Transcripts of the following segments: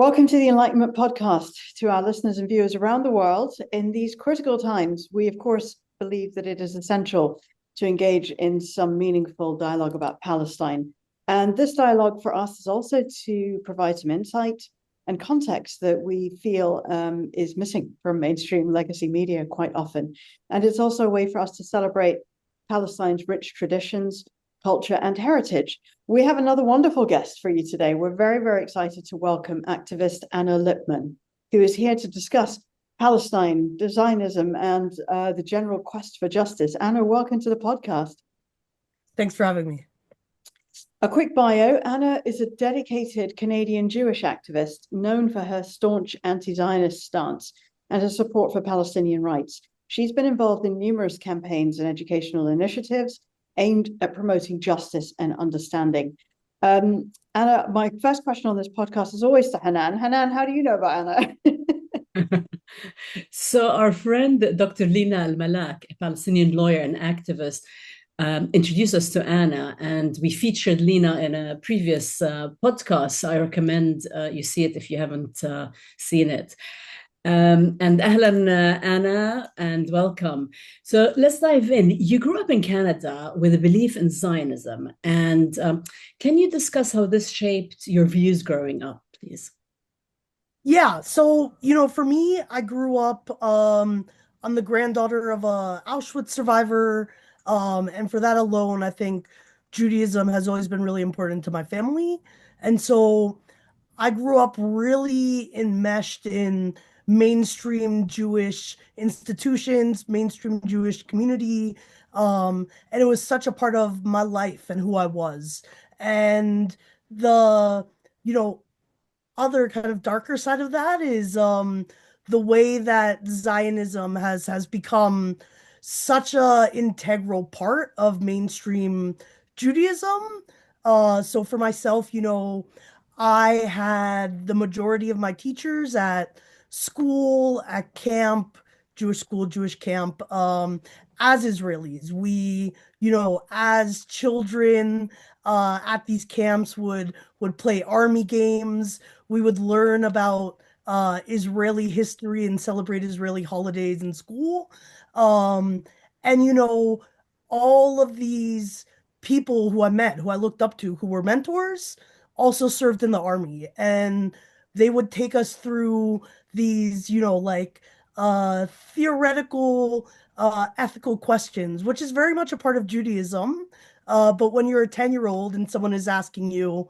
Welcome to the Enlightenment Podcast. To our listeners and viewers around the world, in these critical times, we of course believe that it is essential to engage in some meaningful dialogue about Palestine. And this dialogue for us is also to provide some insight and context that we feel is missing from mainstream legacy media quite often. And it's also a way for us to celebrate Palestine's rich traditions, culture, and heritage. We have another wonderful guest for you today. We're very, very excited to welcome activist Anna Lippman, who is here to discuss Palestine, Zionism, and the general quest for justice. Anna, welcome to the podcast. Thanks for having me. A quick bio. Anna is a dedicated Canadian Jewish activist known for her staunch anti-Zionist stance and her support for Palestinian rights. She's been involved in numerous campaigns and educational initiatives aimed at promoting justice and understanding. Anna, my first question on this podcast is always to Hanan. Hanan, how do you know about Anna? So our friend, Dr. Lina Al-Malak, a Palestinian lawyer and activist, introduced us to Anna, and we featured Lina in a previous podcast. I recommend you see it if you haven't seen it. And ahlan, Anna, and welcome. So let's dive in. You grew up in Canada with a belief in Zionism, and can you discuss how this shaped your views growing up, please? Yeah, so, for me, I grew up, I'm the granddaughter of a Auschwitz survivor, and for that alone, I think Judaism has always been really important to my family. And so I grew up really enmeshed in mainstream Jewish institutions, mainstream Jewish community. And it was such a part of my life and who I was. And the, other kind of darker side of that is the way that Zionism has become such a integral part of mainstream Judaism. So for myself, I had the majority of my teachers at school, at camp, Jewish school, Jewish camp, as Israelis. We, as children, at these camps would play army games. We would learn about Israeli history and celebrate Israeli holidays in school. Um, and all of these people who I met, who I looked up to, who were mentors, also served in the army, and they would take us through these, theoretical, ethical questions, which is very much a part of Judaism. But when you're a 10-year-old and someone is asking you,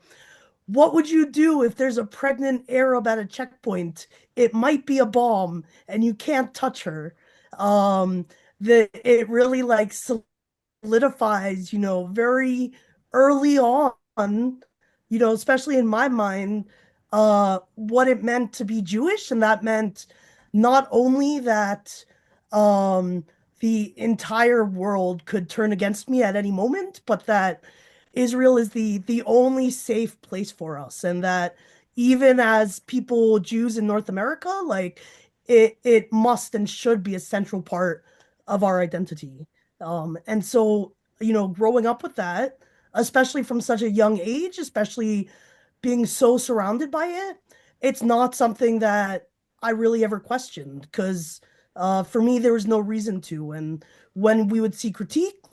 what would you do if there's a pregnant Arab at a checkpoint? It might be a bomb and you can't touch her. It really solidifies, very early on, especially in my mind, what it meant to be Jewish. And that meant not only that the entire world could turn against me at any moment, but that Israel is the only safe place for us. And that even as people, Jews in North America, it must and should be a central part of our identity. And so, growing up with that, especially from such a young age, especially being so surrounded by it, it's not something that I really ever questioned because for me, there was no reason to. And when we would see critique,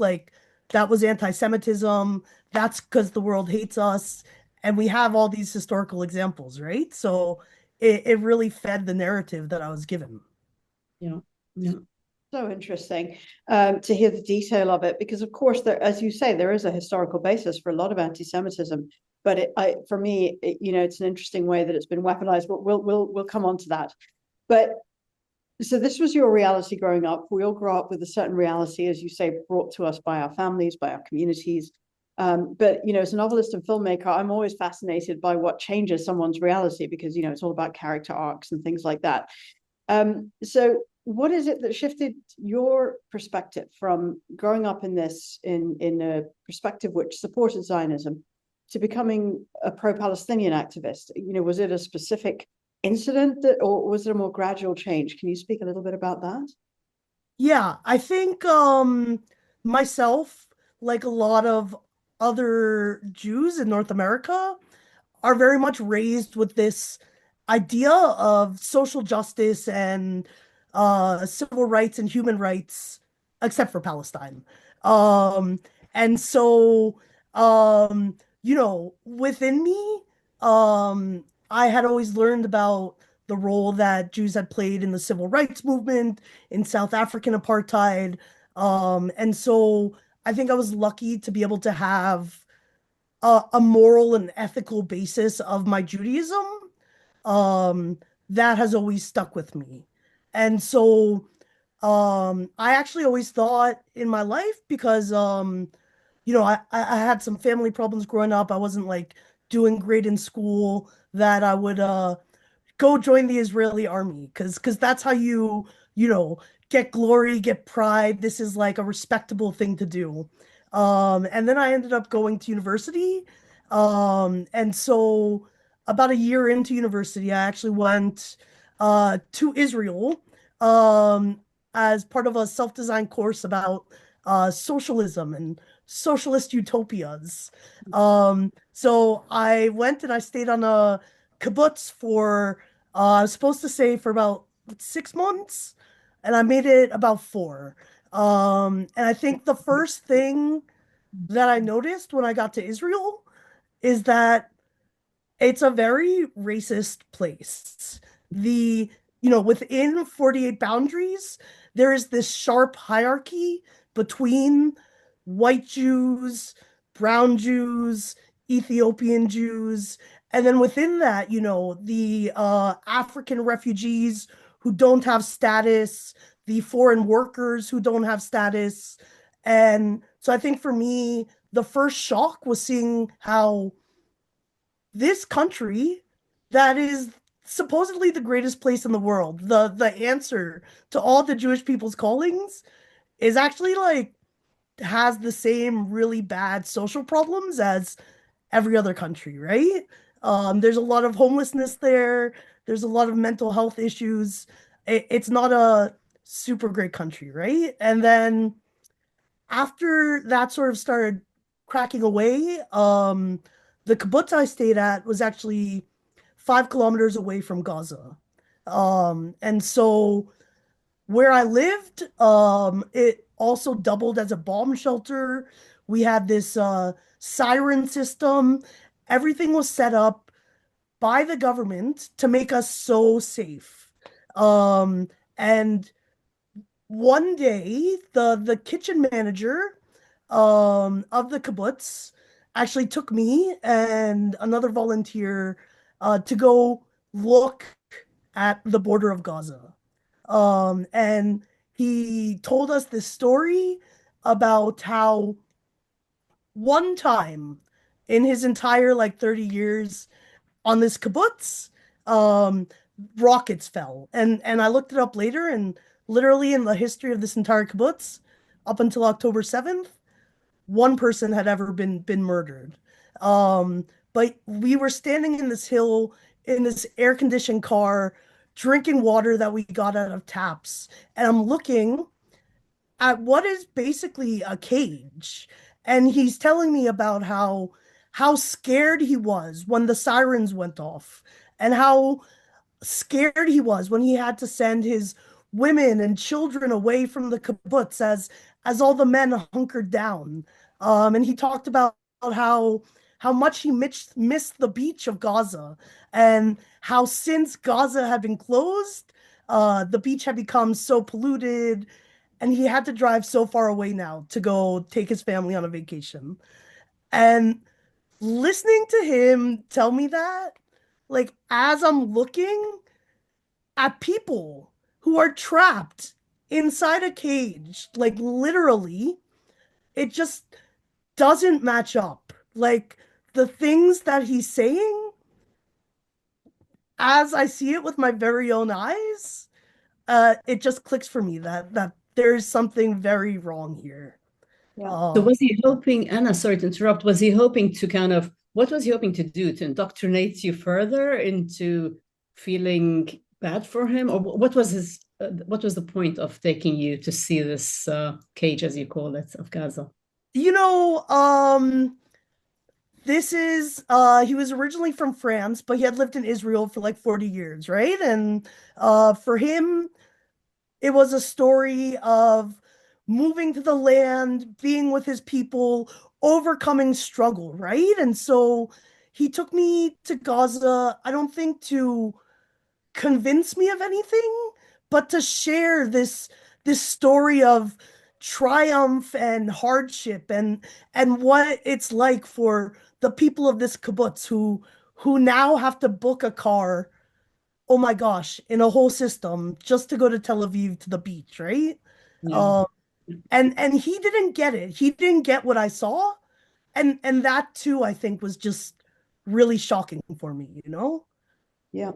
that was anti-Semitism, that's because the world hates us. And we have all these historical examples, right? So it really fed the narrative that I was given. Yeah, yeah. So interesting to hear the detail of it, because of course, there, as you say, there is a historical basis for a lot of anti-Semitism. But for me, it's an interesting way that it's been weaponized. But we'll come on to that. But so this was your reality growing up. We all grow up with a certain reality, as you say, brought to us by our families, by our communities. But as a novelist and filmmaker, I'm always fascinated by what changes someone's reality, because it's all about character arcs and things like that. So what is it that shifted your perspective from growing up in a perspective which supported Zionism to becoming a pro-Palestinian activist? Was it a specific incident or was it a more gradual change? Can you speak a little bit about that? Yeah, I think myself, like a lot of other Jews in North America, are very much raised with this idea of social justice and civil rights and human rights, except for Palestine. Um, and so, within me, I had always learned about the role that Jews had played in the civil rights movement, in South African apartheid. And so I think I was lucky to be able to have a moral and ethical basis of my Judaism that has always stuck with me. And so I actually always thought in my life because I had some family problems growing up. I wasn't like doing great in school that I would go join the Israeli army because that's how you get glory, get pride. This is like a respectable thing to do. And then I ended up going to university. And so about a year into university, I actually went to Israel as part of a self-designed course about socialism and socialist utopias. So I went and I stayed on a kibbutz for I was supposed to stay for about 6 months, and I made it about 4. And I think the first thing that I noticed when I got to Israel is that it's a very racist place. Within 48 boundaries, there is this sharp hierarchy between white Jews, brown Jews, Ethiopian Jews, and then within that, the African refugees who don't have status, the foreign workers who don't have status. And so I think for me, the first shock was seeing how this country that is supposedly the greatest place in the world, the answer to all the Jewish people's callings, is actually like has the same really bad social problems as every other country, right? There's a lot of homelessness there. There's a lot of mental health issues. It's not a super great country, right? And then after that sort of started cracking away, the kibbutz I stayed at was actually 5 kilometers away from Gaza. And so where I lived, it also doubled as a bomb shelter. We had this siren system. Everything was set up by the government to make us so safe. And one day, the kitchen manager of the kibbutz actually took me and another volunteer to go look at the border of Gaza. And he told us this story about how one time in his entire like 30 years on this kibbutz, rockets fell. And I looked it up later, and literally in the history of this entire kibbutz, up until October 7th, one person had ever been murdered. But we were standing in this hill in this air-conditioned car, drinking water that we got out of taps. And I'm looking at what is basically a cage. And he's telling me about how scared he was when the sirens went off, and how scared he was when he had to send his women and children away from the kibbutz as all the men hunkered down. And he talked about how much he missed the beach of Gaza, and how since Gaza had been closed, the beach had become so polluted, and he had to drive so far away now to go take his family on a vacation. And listening to him tell me that, like, as I'm looking at people who are trapped inside a cage, like literally, it just doesn't match up. Like the things that he's saying, as I see it with my very own eyes, it just clicks for me that there's something very wrong here. So was he hoping, Anna, sorry to interrupt, was he hoping to what was he hoping to do? To indoctrinate you further into feeling bad for him? Or what was the point of taking you to see this cage, as you call it, of Gaza? This is he was originally from France, but he had lived in Israel for like 40 years, right? And for him, it was a story of moving to the land, being with his people, overcoming struggle, right? And so he took me to Gaza, I don't think to convince me of anything, but to share this story of triumph and hardship and what it's like for the people of this kibbutz who now have to book a car, oh my gosh, in a whole system just to go to Tel Aviv to the beach, right? Yeah. Um, and he didn't get it. He didn't get what I saw, and that too, I think, was just really shocking for me, you know? Yeah.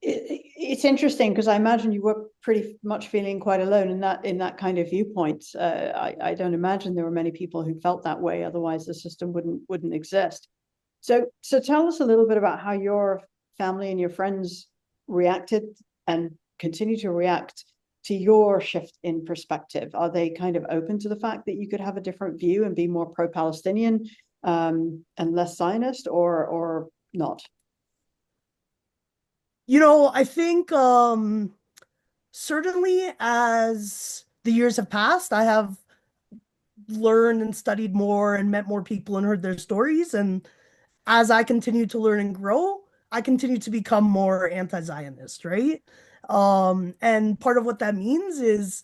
It's interesting because I imagine you were pretty much feeling quite alone in that kind of viewpoint. I don't imagine there were many people who felt that way. Otherwise, the system wouldn't exist. So tell us a little bit about how your family and your friends reacted and continue to react to your shift in perspective. Are they kind of open to the fact that you could have a different view and be more pro-Palestinian and less Zionist, or not? I think certainly as the years have passed, I have learned and studied more and met more people and heard their stories. And as I continue to learn and grow, I continue to become more anti-Zionist, right? And part of what that means is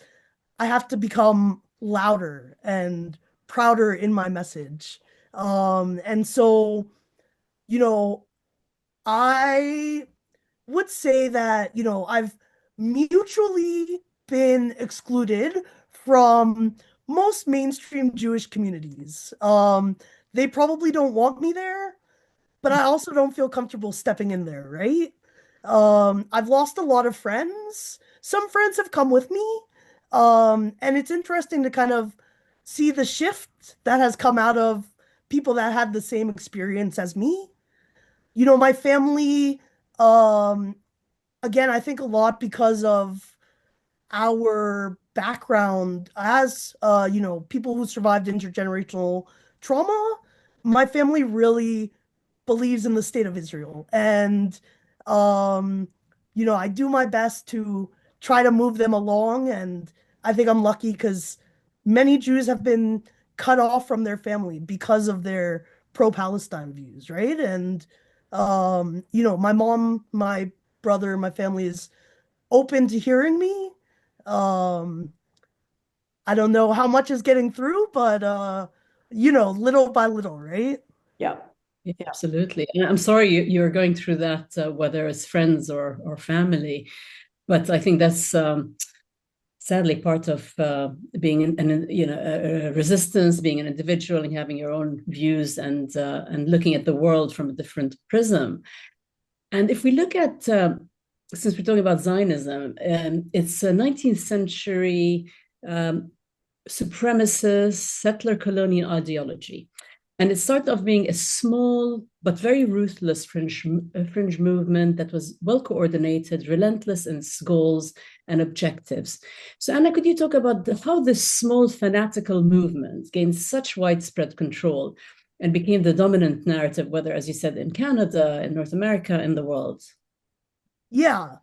I have to become louder and prouder in my message. And so, you know, I would say that, I've mutually been excluded from most mainstream Jewish communities. They probably don't want me there, but I also don't feel comfortable stepping in there, right? I've lost a lot of friends. Some friends have come with me. And it's interesting to kind of see the shift that has come out of people that had the same experience as me. My family, um, again, I think a lot because of our background as people who survived intergenerational trauma. My family really believes in the state of Israel, and um I do my best to try to move them along, and I think I'm lucky because many Jews have been cut off from their family because of their pro-Palestine views, right? And my mom, my brother, my family is open to hearing me. Um, I don't know how much is getting through, but little by little, right? Yeah. Yeah, Yeah. absolutely. And I'm sorry you're going through that, whether it's friends or family, but I think that's sadly part of being a resistance, being an individual, and having your own views and looking at the world from a different prism. And if we look at, since we're talking about Zionism, it's a 19th century supremacist settler colonial ideology. And it started off being a small but very ruthless fringe movement that was well coordinated, relentless in its goals and objectives. So, Anna, could you talk about how this small fanatical movement gained such widespread control and became the dominant narrative, whether, as you said, in Canada, in North America, in the world? Yeah.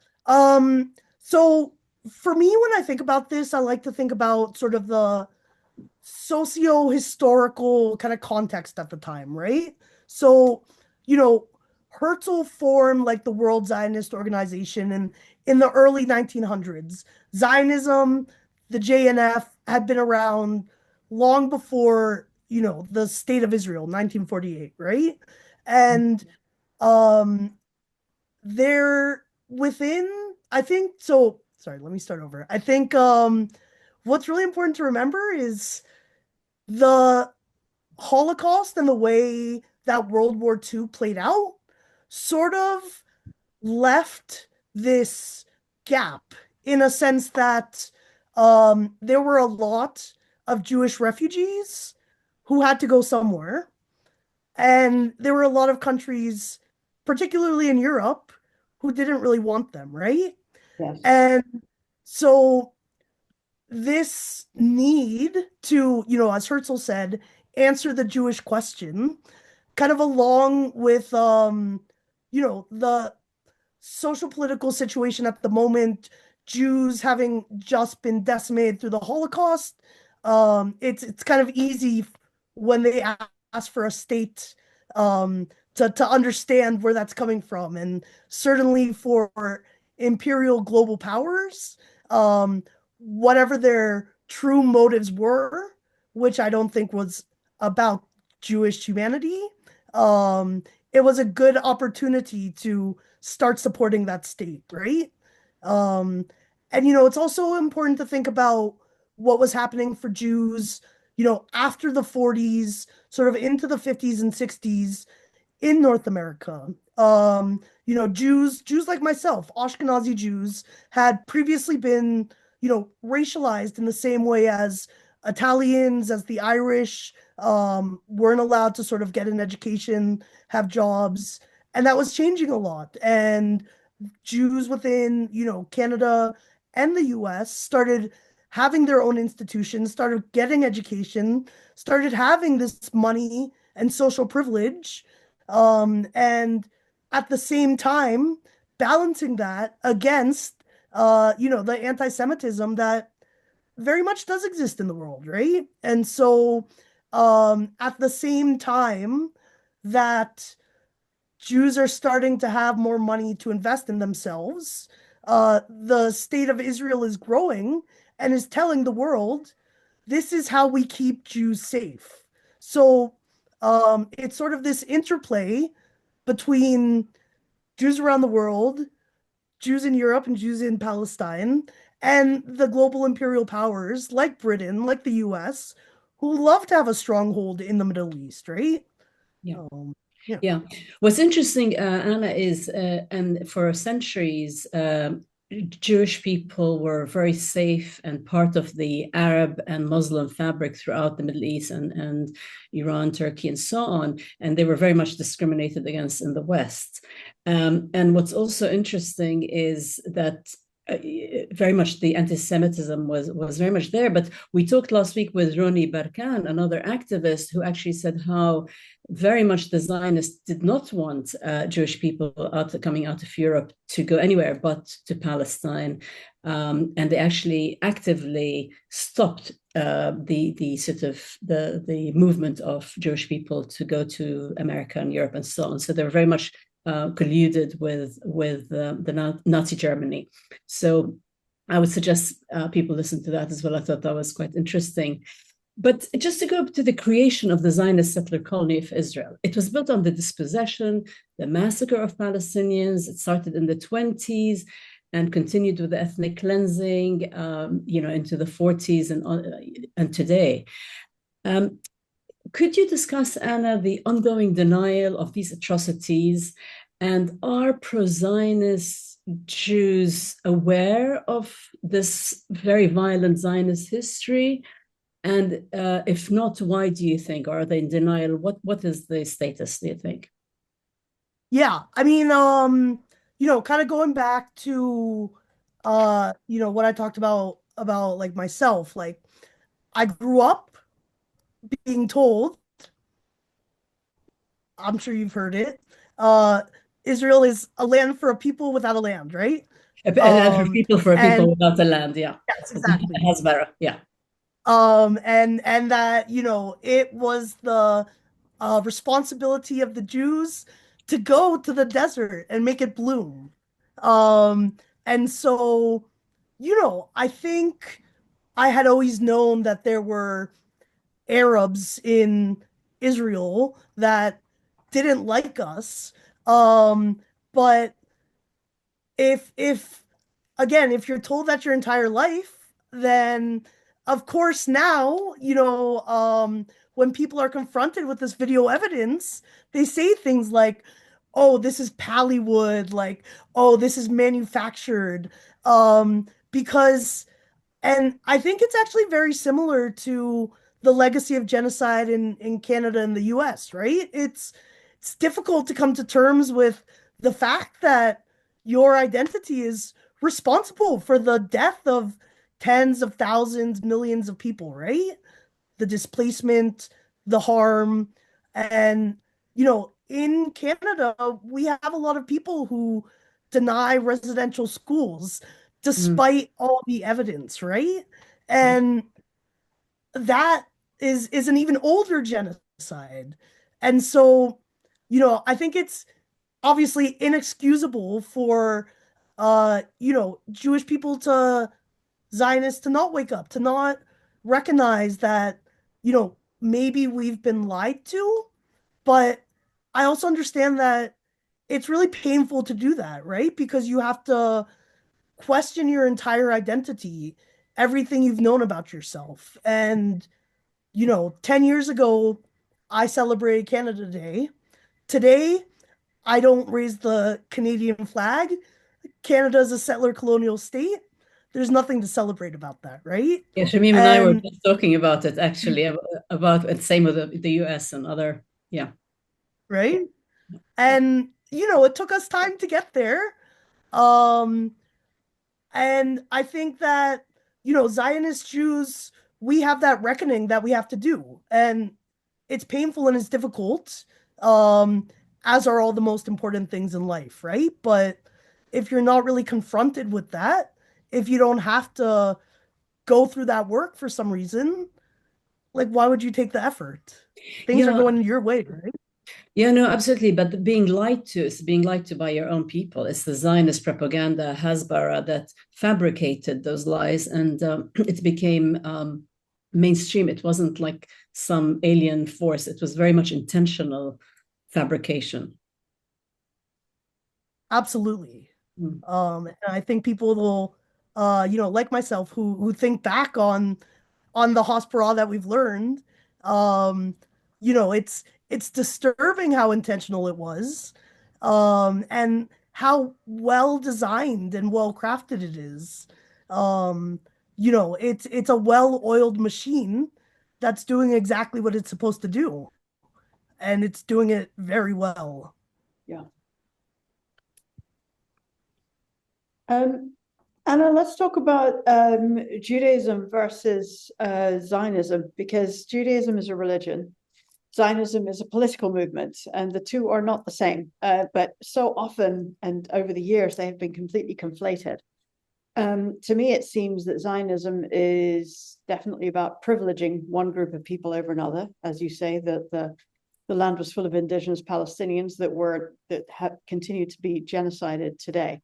So for me, when I think about this, I like to think about sort of the socio-historical kind of context at the time, right? So, Herzl formed like the World Zionist Organization in the early 1900s. Zionism, the JNF, had been around long before, the State of Israel, 1948, right? And um they're within, I think, so sorry, let me start over. I think what's really important to remember is the Holocaust and the way that World War II played out sort of left this gap in a sense that there were a lot of Jewish refugees who had to go somewhere. And there were a lot of countries, particularly in Europe, who didn't really want them, right? Yes. And so this need to, as Herzl said, answer the Jewish question, kind of along with the social political situation at the moment, Jews having just been decimated through the Holocaust. It's kind of easy when they ask for a state to understand where that's coming from, and certainly for imperial global powers, whatever their true motives were, which I don't think was about Jewish humanity, it was a good opportunity to start supporting that state, right? And it's also important to think about what was happening for Jews, after the 40s, sort of into the 50s and 60s in North America. Jews like myself, Ashkenazi Jews, had previously been, racialized in the same way as Italians, as the Irish, weren't allowed to sort of get an education, have jobs, and that was changing a lot. And Jews within, Canada and the US started having their own institutions, started getting education, started having this money and social privilege, and at the same time balancing that against, the anti-Semitism that very much does exist in the world, right? And so, at the same time that Jews are starting to have more money to invest in themselves, the state of Israel is growing and is telling the world, this is how we keep Jews safe. So, it's sort of this interplay between Jews around the world, Jews in Europe and Jews in Palestine, and the global imperial powers like Britain, like the US, who love to have a stronghold in the Middle East, right? Yeah. Yeah. Yeah. What's interesting, Anna, is and for centuries, Jewish people were very safe and part of the Arab and Muslim fabric throughout the Middle East and Iran, Turkey, and so on. And they were very much discriminated against in the West. And what's also interesting is that very much the anti-Semitism was very much there. But we talked last week with Roni Barkan, another activist, who actually said how very much the Zionists did not want Jewish people coming out of Europe to go anywhere but to Palestine, and they actually actively stopped the sort of the movement of Jewish people to go to America and Europe and so on. So they were very much colluded with the Nazi Germany. So I would suggest people listen to that as well. I thought that was quite interesting. But just to go up to the creation of the Zionist settler colony of Israel, it was built on the dispossession, the massacre of Palestinians. It started in the 20s and continued with the ethnic cleansing, into the 40s and today. Could you discuss, Anna, the ongoing denial of these atrocities, and are pro-Zionist Jews aware of this very violent Zionist history? And if not, why do you think? Are they in denial? What is the status, do you think? Yeah, I mean, kind of going back to, what I talked about like myself, like I grew up being told, I'm sure you've heard it, Israel is a land for a people without a land, right? For people and without a land, yeah. yes, exactly. Yeah. And that, it was the responsibility of the Jews to go to the desert and make it bloom. And so, I think I had always known that there were Arabs in Israel that didn't like us. But if again, if you're told that your entire life, then of course now, when people are confronted with this video evidence, they say things like, oh, this is Pallywood, like, oh, this is manufactured. Because, and I think it's actually very similar to the legacy of genocide in Canada and the US, right? It's difficult to come to terms with the fact that your identity is responsible for the death of tens of thousands, millions of people, right? The displacement, the harm. And, in Canada, we have a lot of people who deny residential schools despite all the evidence, right? And that is an even older genocide. And so, I think it's obviously inexcusable for Jewish people to Zionists to not wake up, to not recognize that, maybe we've been lied to, but I also understand that it's really painful to do that, right? Because you have to question your entire identity, everything you've known about yourself. And, 10 years ago, I celebrated Canada Day. Today, I don't raise the Canadian flag. Canada is a settler colonial state. There's nothing to celebrate about that, right? Yeah, Shamim and I were just talking about it actually, about the same with the US and other, yeah. Right? And, it took us time to get there. And I think that, Zionist Jews, we have that reckoning that we have to do. And it's painful and it's difficult, as are all the most important things in life, right? But if you're not really confronted with that, if you don't have to go through that work for some reason, like, why would you take the effort? Things are going your way, right? Yeah, no, absolutely. But being lied to is being lied to by your own people. It's the Zionist propaganda, Hasbara, that fabricated those lies, and it became mainstream. It wasn't like some alien force. It was very much intentional fabrication. Absolutely. And I think people will, like myself, who think back on the Hospara that we've learned, it's disturbing how intentional it was, and how well designed and well crafted it is. It's a well-oiled machine that's doing exactly what it's supposed to do, and it's doing it very well. Yeah. Anna, let's talk about Judaism versus Zionism, because Judaism is a religion, Zionism is a political movement, and the two are not the same. But so often and over the years, they have been completely conflated. To me, it seems that Zionism is definitely about privileging one group of people over another. As you say, that the land was full of indigenous Palestinians that have continued to be genocided today.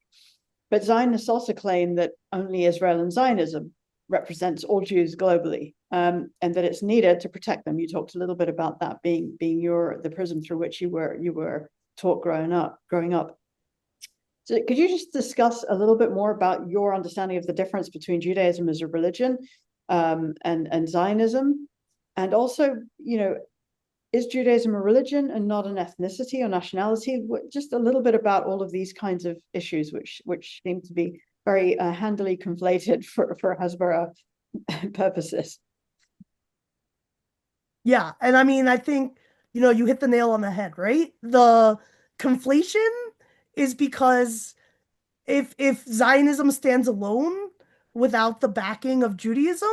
But Zionists also claim that only Israel and Zionism represents all Jews globally, and that it's needed to protect them. You talked a little bit about that being the prism through which you were taught growing up. So could you just discuss a little bit more about your understanding of the difference between Judaism as a religion, and Zionism, and also, is Judaism a religion and not an ethnicity or nationality? Just a little bit about all of these kinds of issues, which seem to be very handily conflated for Hasbara purposes. Yeah, and I mean, I think, you hit the nail on the head, right? The conflation is because if Zionism stands alone without the backing of Judaism,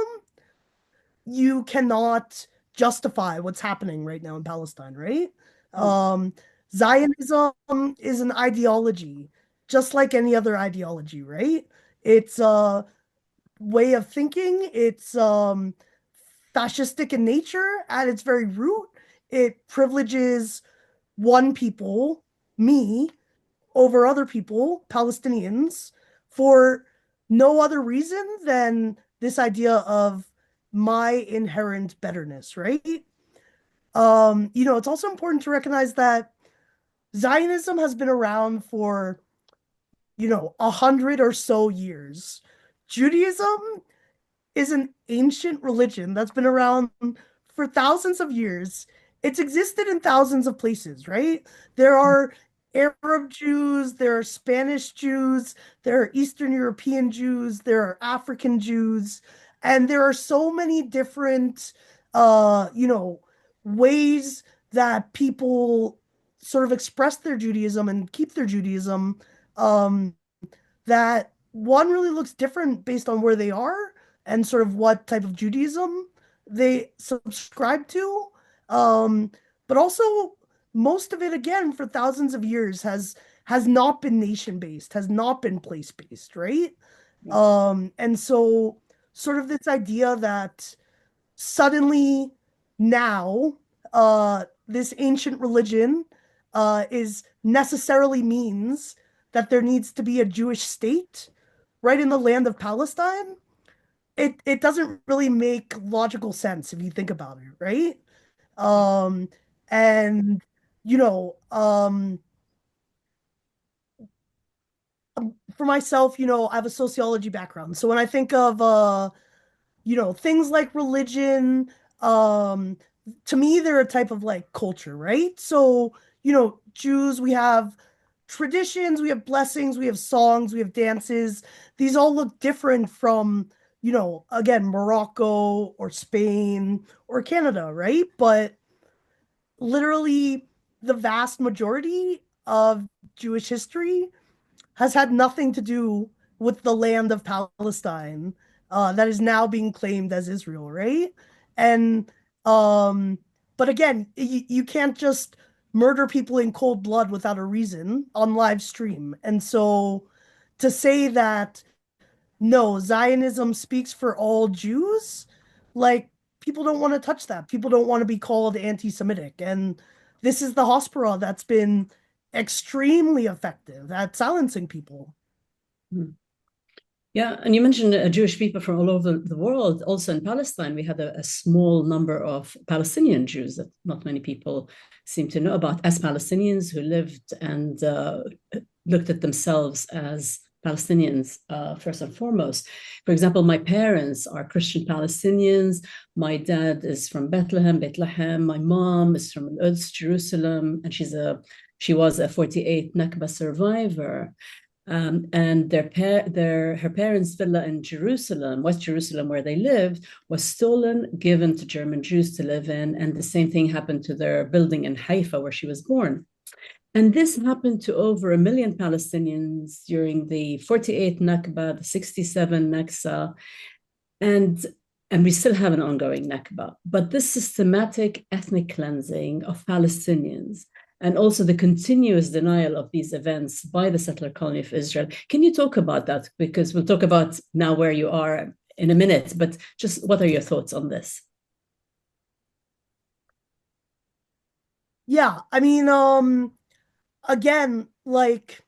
you cannot justify what's happening right now in Palestine, right? Zionism is an ideology, just like any other ideology, right? It's a way of thinking. It's fascistic in nature at its very root. It privileges one people, me, over other people, Palestinians, for no other reason than this idea of my inherent betterness, right? It's also important to recognize that Zionism has been around for, 100 or so years. Judaism is an ancient religion that's been around for thousands of years. It's existed in thousands of places, right? There are Arab Jews, there are Spanish Jews, there are Eastern European Jews, there are African Jews, and there are so many different, ways that people sort of express their Judaism and keep their Judaism, that one really looks different based on where they are and sort of what type of Judaism they subscribe to. But also most of it, again, for thousands of years has not been nation-based, has not been place-based, right? And so sort of this idea that suddenly now this ancient religion is necessarily means that there needs to be a Jewish state right in the land of Palestine. It doesn't really make logical sense if you think about it, right? Um, and you know, for myself, I have a sociology background. So when I think of things like religion, um, to me, they're a type of like culture, right? So, Jews, we have traditions, we have blessings, we have songs, we have dances. These all look different from, again, Morocco or Spain or Canada, right? But literally the vast majority of Jewish history has had nothing to do with the land of Palestine that is now being claimed as Israel, right? And but again, you can't just murder people in cold blood without a reason on live stream. And so to say that no, Zionism speaks for all Jews, like people don't want to touch that. People don't want to be called anti-Semitic. And this is the Hospira that's been extremely effective at silencing people. Yeah, and you mentioned Jewish people from all over the world. Also in Palestine, we had a small number of Palestinian Jews that not many people seem to know about, as Palestinians who lived and looked at themselves as Palestinians first and foremost. For example, my parents are Christian Palestinians. My dad is from Bethlehem. My mom is from Al-Quds, Jerusalem, and she was a 48 Nakba survivor. And her parents' villa in Jerusalem, West Jerusalem, where they lived, was stolen, given to German Jews to live in. And the same thing happened to their building in Haifa, where she was born. And this happened to over 1 million Palestinians during the 48 Nakba, the 67 Naksa, and we still have an ongoing Nakba. But this systematic ethnic cleansing of Palestinians and also the continuous denial of these events by the settler colony of Israel. Can you talk about that? Because we'll talk about now where you are in a minute, but just what are your thoughts on this? Yeah, I mean, again, like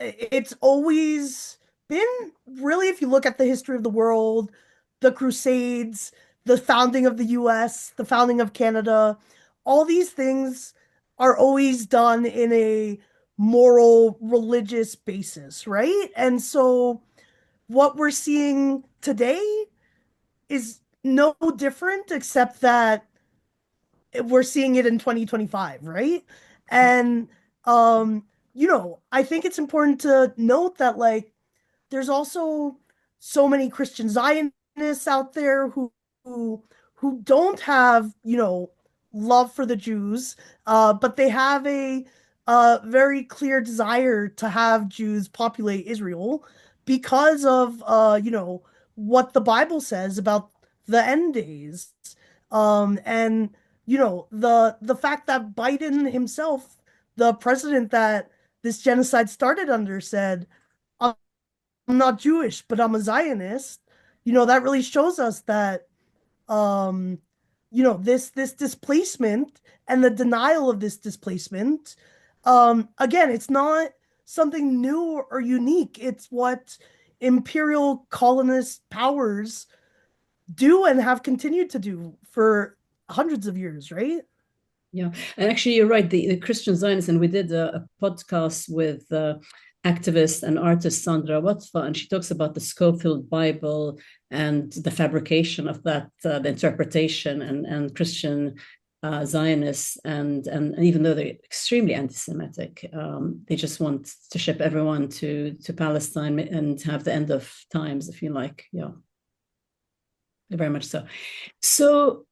it's always been really, if you look at the history of the world, the Crusades, the founding of the US, the founding of Canada, all these things are always done in a moral, religious basis, right? And so what we're seeing today is no different, except that we're seeing it in 2025, right? And I think it's important to note that like there's also so many Christian Zionists out there who who don't have, love for the Jews, but they have a very clear desire to have Jews populate Israel because of what the Bible says about the end days. And the fact that Biden himself, the president that this genocide started under, said, I'm not Jewish, but I'm a Zionist. That really shows us that this displacement and the denial of this displacement, again, it's not something new or unique. It's what imperial colonist powers do and have continued to do for hundreds of years, right? Yeah, and actually, you're right. The Christian Zionists, and we did a podcast with activist and artist Sandra Watfa, and she talks about the Schofield Bible and the fabrication of that, the interpretation, and Christian Zionists, and even though they're extremely anti-Semitic, they just want to ship everyone to Palestine and have the end of times, if you like. Yeah, very much so. So.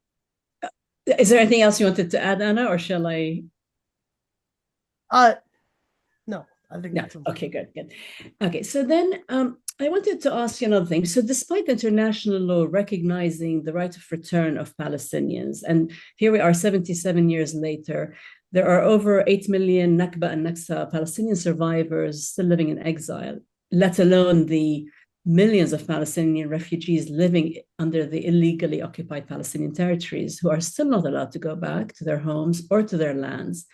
Is there anything else you wanted to add, Anna, or shall I? No. I think Yeah. that's important. Okay, good. Okay, so then I wanted to ask you another thing. So despite international law recognizing the right of return of Palestinians, and here we are 77 years later, there are over 8 million Nakba and Naksa Palestinian survivors still living in exile, let alone the millions of Palestinian refugees living under the illegally occupied Palestinian territories who are still not allowed to go back to their homes or to their lands.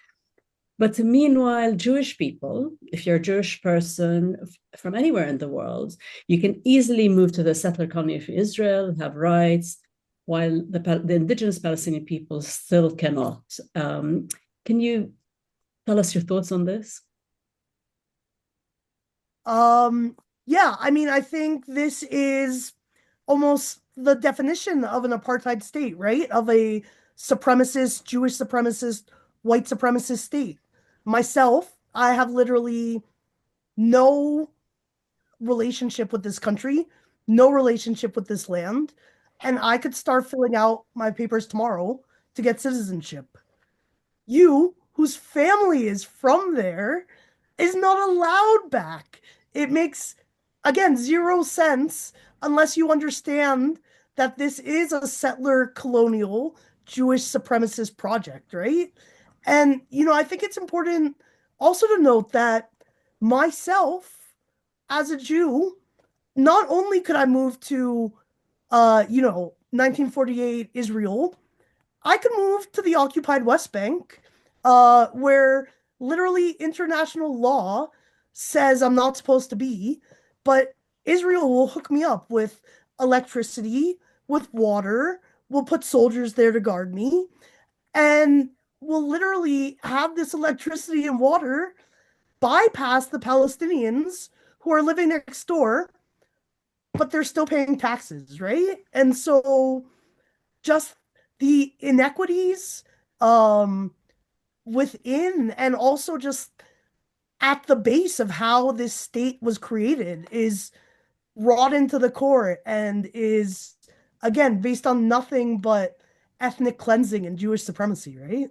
But meanwhile, Jewish people, if you're a Jewish person from anywhere in the world, you can easily move to the settler colony of Israel, have rights, while the indigenous Palestinian people still cannot. Can you tell us your thoughts on this? Yeah, I mean, I think this is almost the definition of an apartheid state, right? Of a supremacist, Jewish supremacist, white supremacist state. Myself, I have literally no relationship with this country, no relationship with this land, and I could start filling out my papers tomorrow to get citizenship. You, whose family is from there, is not allowed back. It makes, again, zero sense unless you understand that this is a settler colonial Jewish supremacist project, right? And, I think it's important also to note that myself, as a Jew, not only could I move to, 1948 Israel, I could move to the occupied West Bank, where literally international law says I'm not supposed to be, but Israel will hook me up with electricity, with water, will put soldiers there to guard me, and will literally have this electricity and water bypass the Palestinians who are living next door, but they're still paying taxes, right? And so just the inequities within and also just at the base of how this state was created is wrought into the core and is, again, based on nothing but ethnic cleansing and Jewish supremacy, right?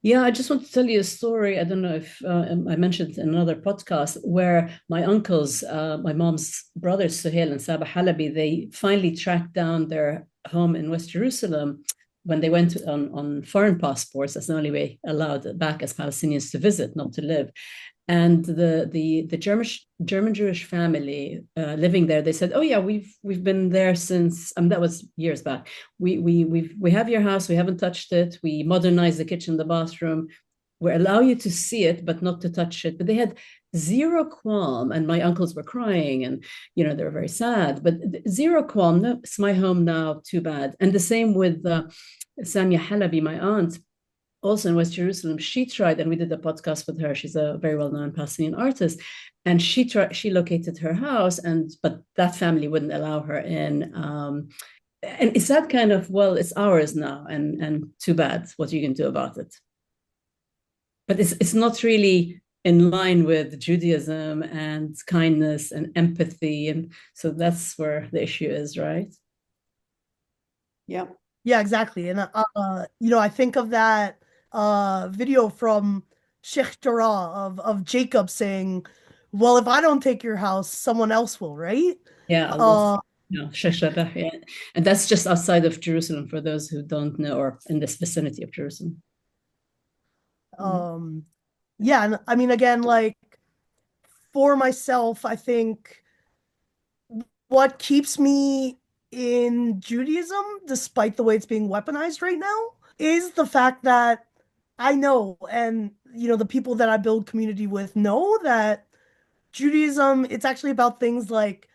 Yeah, I just want to tell you a story. I don't know if I mentioned in another podcast where my uncles, my mom's brothers, Suhail and Sabah Halabi, they finally tracked down their home in West Jerusalem when they went on foreign passports. That's the only way allowed back as Palestinians to visit, not to live. And the German Jewish family living there, they said, "Oh yeah, we've been there since that was years back. We have your house. We haven't touched it. We modernized the kitchen, the bathroom. We allow you to see it, but not to touch it." But they had zero qualm, and my uncles were crying, and they were very sad. But zero qualm. No, it's my home now. Too bad. And the same with Samia Halabi, my aunt, also in West Jerusalem. She tried, and we did a podcast with her. She's a very well-known Palestinian artist, and she located her house, but that family wouldn't allow her in. And it's that kind of, well, it's ours now, and too bad. What you can do about it? But it's not really in line with Judaism and kindness and empathy, and so that's where the issue is, right? Yeah. Yeah, exactly. And I think of that video from Sheikh Jarrah of Jacob saying, "Well, if I don't take your house, someone else will," right? Yeah, yeah. And that's just outside of Jerusalem for those who don't know, or in this vicinity of Jerusalem. Yeah, and I mean, again, like for myself, I think what keeps me in Judaism, despite the way it's being weaponized right now, is the fact that I know, and the people that I build community with know that Judaism, it's actually about things like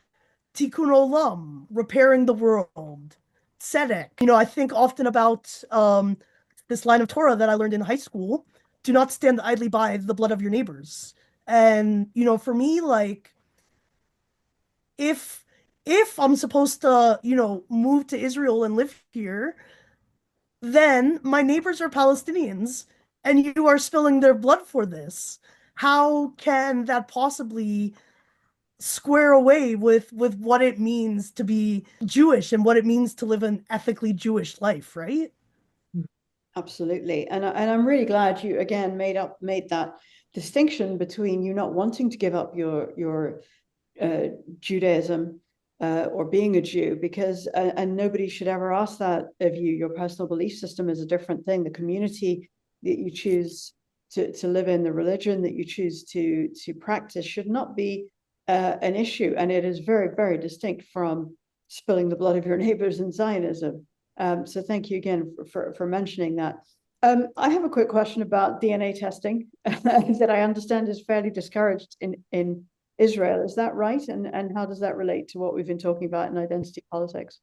tikkun olam, repairing the world, tzedek. I think often about this line of Torah that I learned in high school: "Do not stand idly by the blood of your neighbors." And for me, like if I'm supposed to, move to Israel and live here, then my neighbors are Palestinians and you are spilling their blood for this. How can that possibly square away with what it means to be Jewish and what it means to live an ethically Jewish life, right? Absolutely. And I'm really glad you again made that distinction between you not wanting to give up your Judaism or being a Jew, because and nobody should ever ask that of you. Your personal belief system is a different thing. The community that you choose to live in, the religion that you choose to practice, should not be an issue, and it is very, very distinct from spilling the blood of your neighbors in Zionism. So thank you again for mentioning that. I have a quick question about DNA testing that I understand is fairly discouraged in Israel. Is that right? And how does that relate to what we've been talking about in identity politics?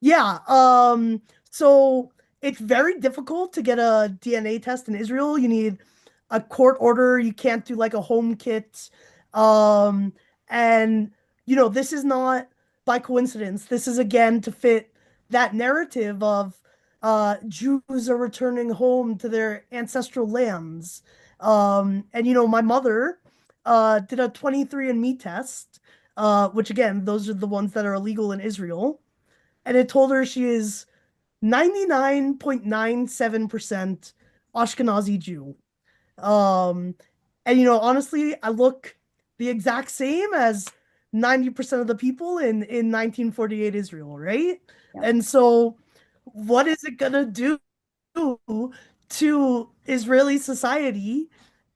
Yeah. So it's very difficult to get a DNA test in Israel. You need a court order. You can't do like a home kit. And this is not by coincidence. This is again to fit that narrative of Jews are returning home to their ancestral lands. And my mother did a 23andMe test, which again, those are the ones that are illegal in Israel. And it told her she is 99.97% Ashkenazi Jew. And honestly, I look the exact same as 90% of the people in 1948 Israel, right? Yeah. And so what is it gonna do to Israeli society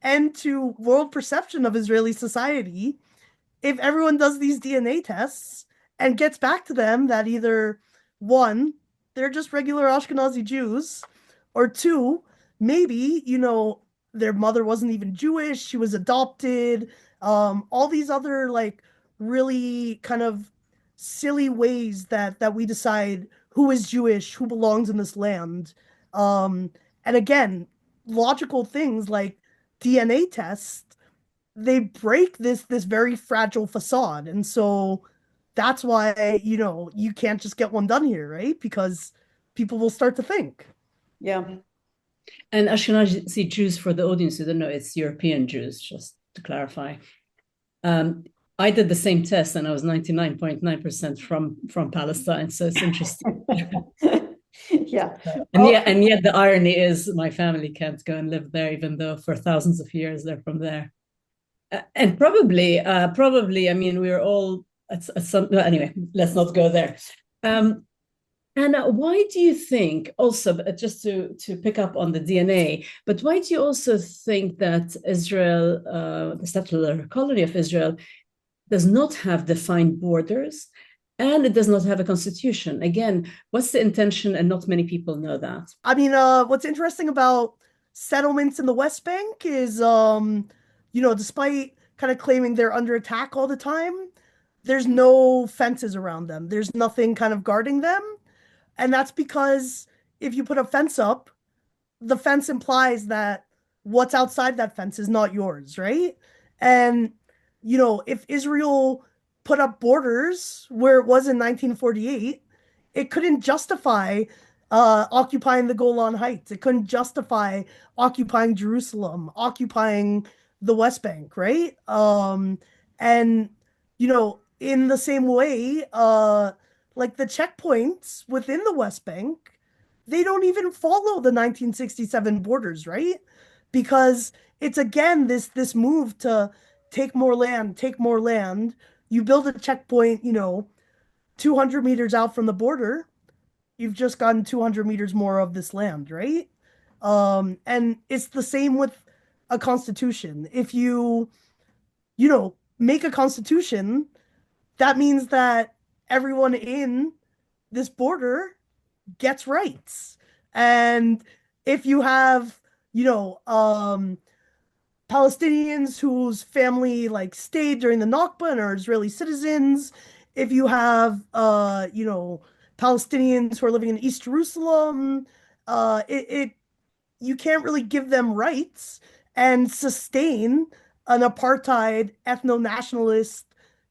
and to world perception of Israeli society if everyone does these DNA tests and gets back to them that either one, they're just regular Ashkenazi Jews, or two, maybe, their mother wasn't even Jewish, she was adopted, all these other like really kind of silly ways that we decide who is Jewish, who belongs in this land. And again, logical things like DNA tests, they break this very fragile facade. And so that's why, you can't just get one done here, right? Because people will start to think. Yeah. And Ashkenazi Jews, for the audience who don't know, it's European Jews, just to clarify. I did the same test and I was 99.9% from Palestine. So it's interesting. Yeah. And yet the irony is my family can't go and live there, even though for thousands of years they're from there. And probably, I mean, we're all at some, anyway, let's not go there. Anna, why do you think also, just to pick up on the DNA, but why do you also think that Israel, the settler colony of Israel, does not have defined borders and it does not have a constitution? Again, what's the intention? And not many people know that. I mean, what's interesting about settlements in the West Bank is, despite kind of claiming they're under attack all the time, there's no fences around them. There's nothing kind of guarding them. And that's because if you put a fence up, the fence implies that what's outside that fence is not yours, right? And, if Israel put up borders where it was in 1948, it couldn't justify occupying the Golan Heights. It couldn't justify occupying Jerusalem, occupying the West Bank, right? And, in the same way, like the checkpoints within the West Bank, they don't even follow the 1967 borders, right? Because it's again this move to take more land. You build a checkpoint, 200 meters out from the border, you've just gotten 200 meters more of this land, right? And it's the same with a constitution. If you make a constitution, that means that everyone in this border gets rights. And if you have, Palestinians whose family like stayed during the Nakba and are Israeli citizens, if you have, Palestinians who are living in East Jerusalem, you can't really give them rights and sustain an apartheid ethno-nationalist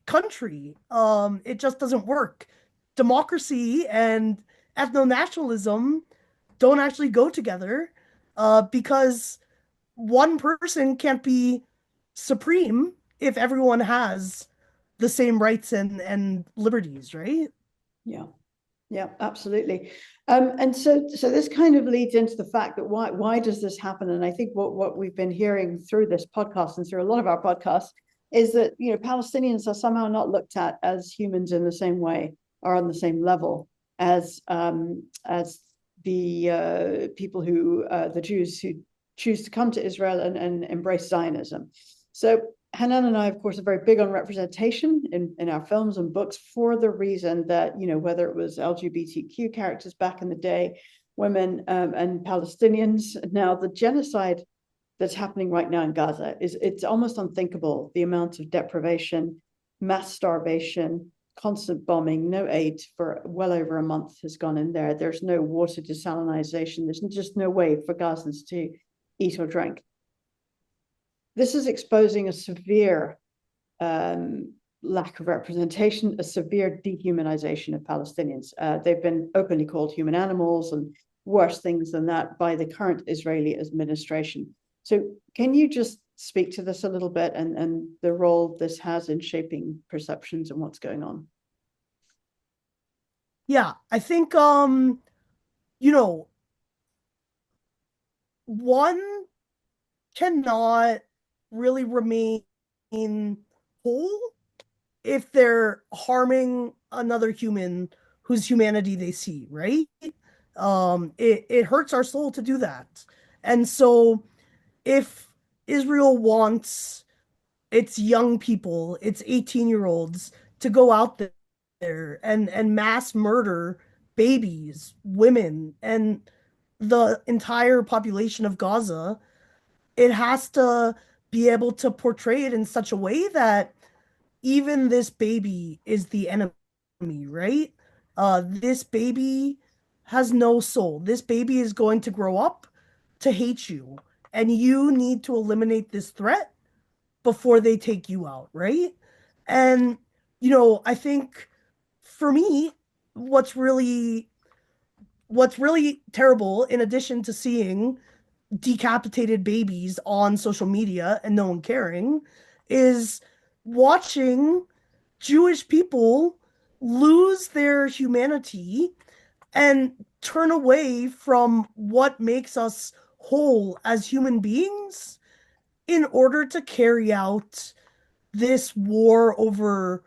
country. It just doesn't work. Democracy and ethno-nationalism don't actually go together because one person can't be supreme if everyone has the same rights and liberties, right? Yeah. Yeah, absolutely. And so this kind of leads into the fact that why does this happen? And I think what we've been hearing through this podcast and through a lot of our podcasts is that, you know, Palestinians are somehow not looked at as humans in the same way or on the same level as the people who the Jews who choose to come to Israel and embrace Zionism. So Hanan and I, of course, are very big on representation in our films and books for the reason that, you know, whether it was LGBTQ characters back in the day, women and Palestinians, now the genocide that's happening right now in Gaza it's almost unthinkable. The amount of deprivation, mass starvation, constant bombing, no aid for well over a month has gone in there. There's no water desalination. There's just no way for Gazans to eat or drink. This is exposing a severe lack of representation, a severe dehumanization of Palestinians. They've been openly called human animals and worse things than that by the current Israeli administration. So can you just speak to this a little bit and the role this has in shaping perceptions and what's going on? Yeah, I think, you know, one cannot really remain whole if they're harming another human whose humanity they see, right? It hurts our soul to do that. And so if Israel wants its young people, its 18-year-olds to go out there and mass murder babies, women, and the entire population of Gaza, it has to be able to portray it in such a way that even this baby is the enemy, right? This baby has no soul. This baby is going to grow up to hate you, and you need to eliminate this threat before they take you out, right? And, you know, I think for me, what's really terrible, in addition to seeing decapitated babies on social media and no one caring, is watching Jewish people lose their humanity and turn away from what makes us whole as human beings in order to carry out this war over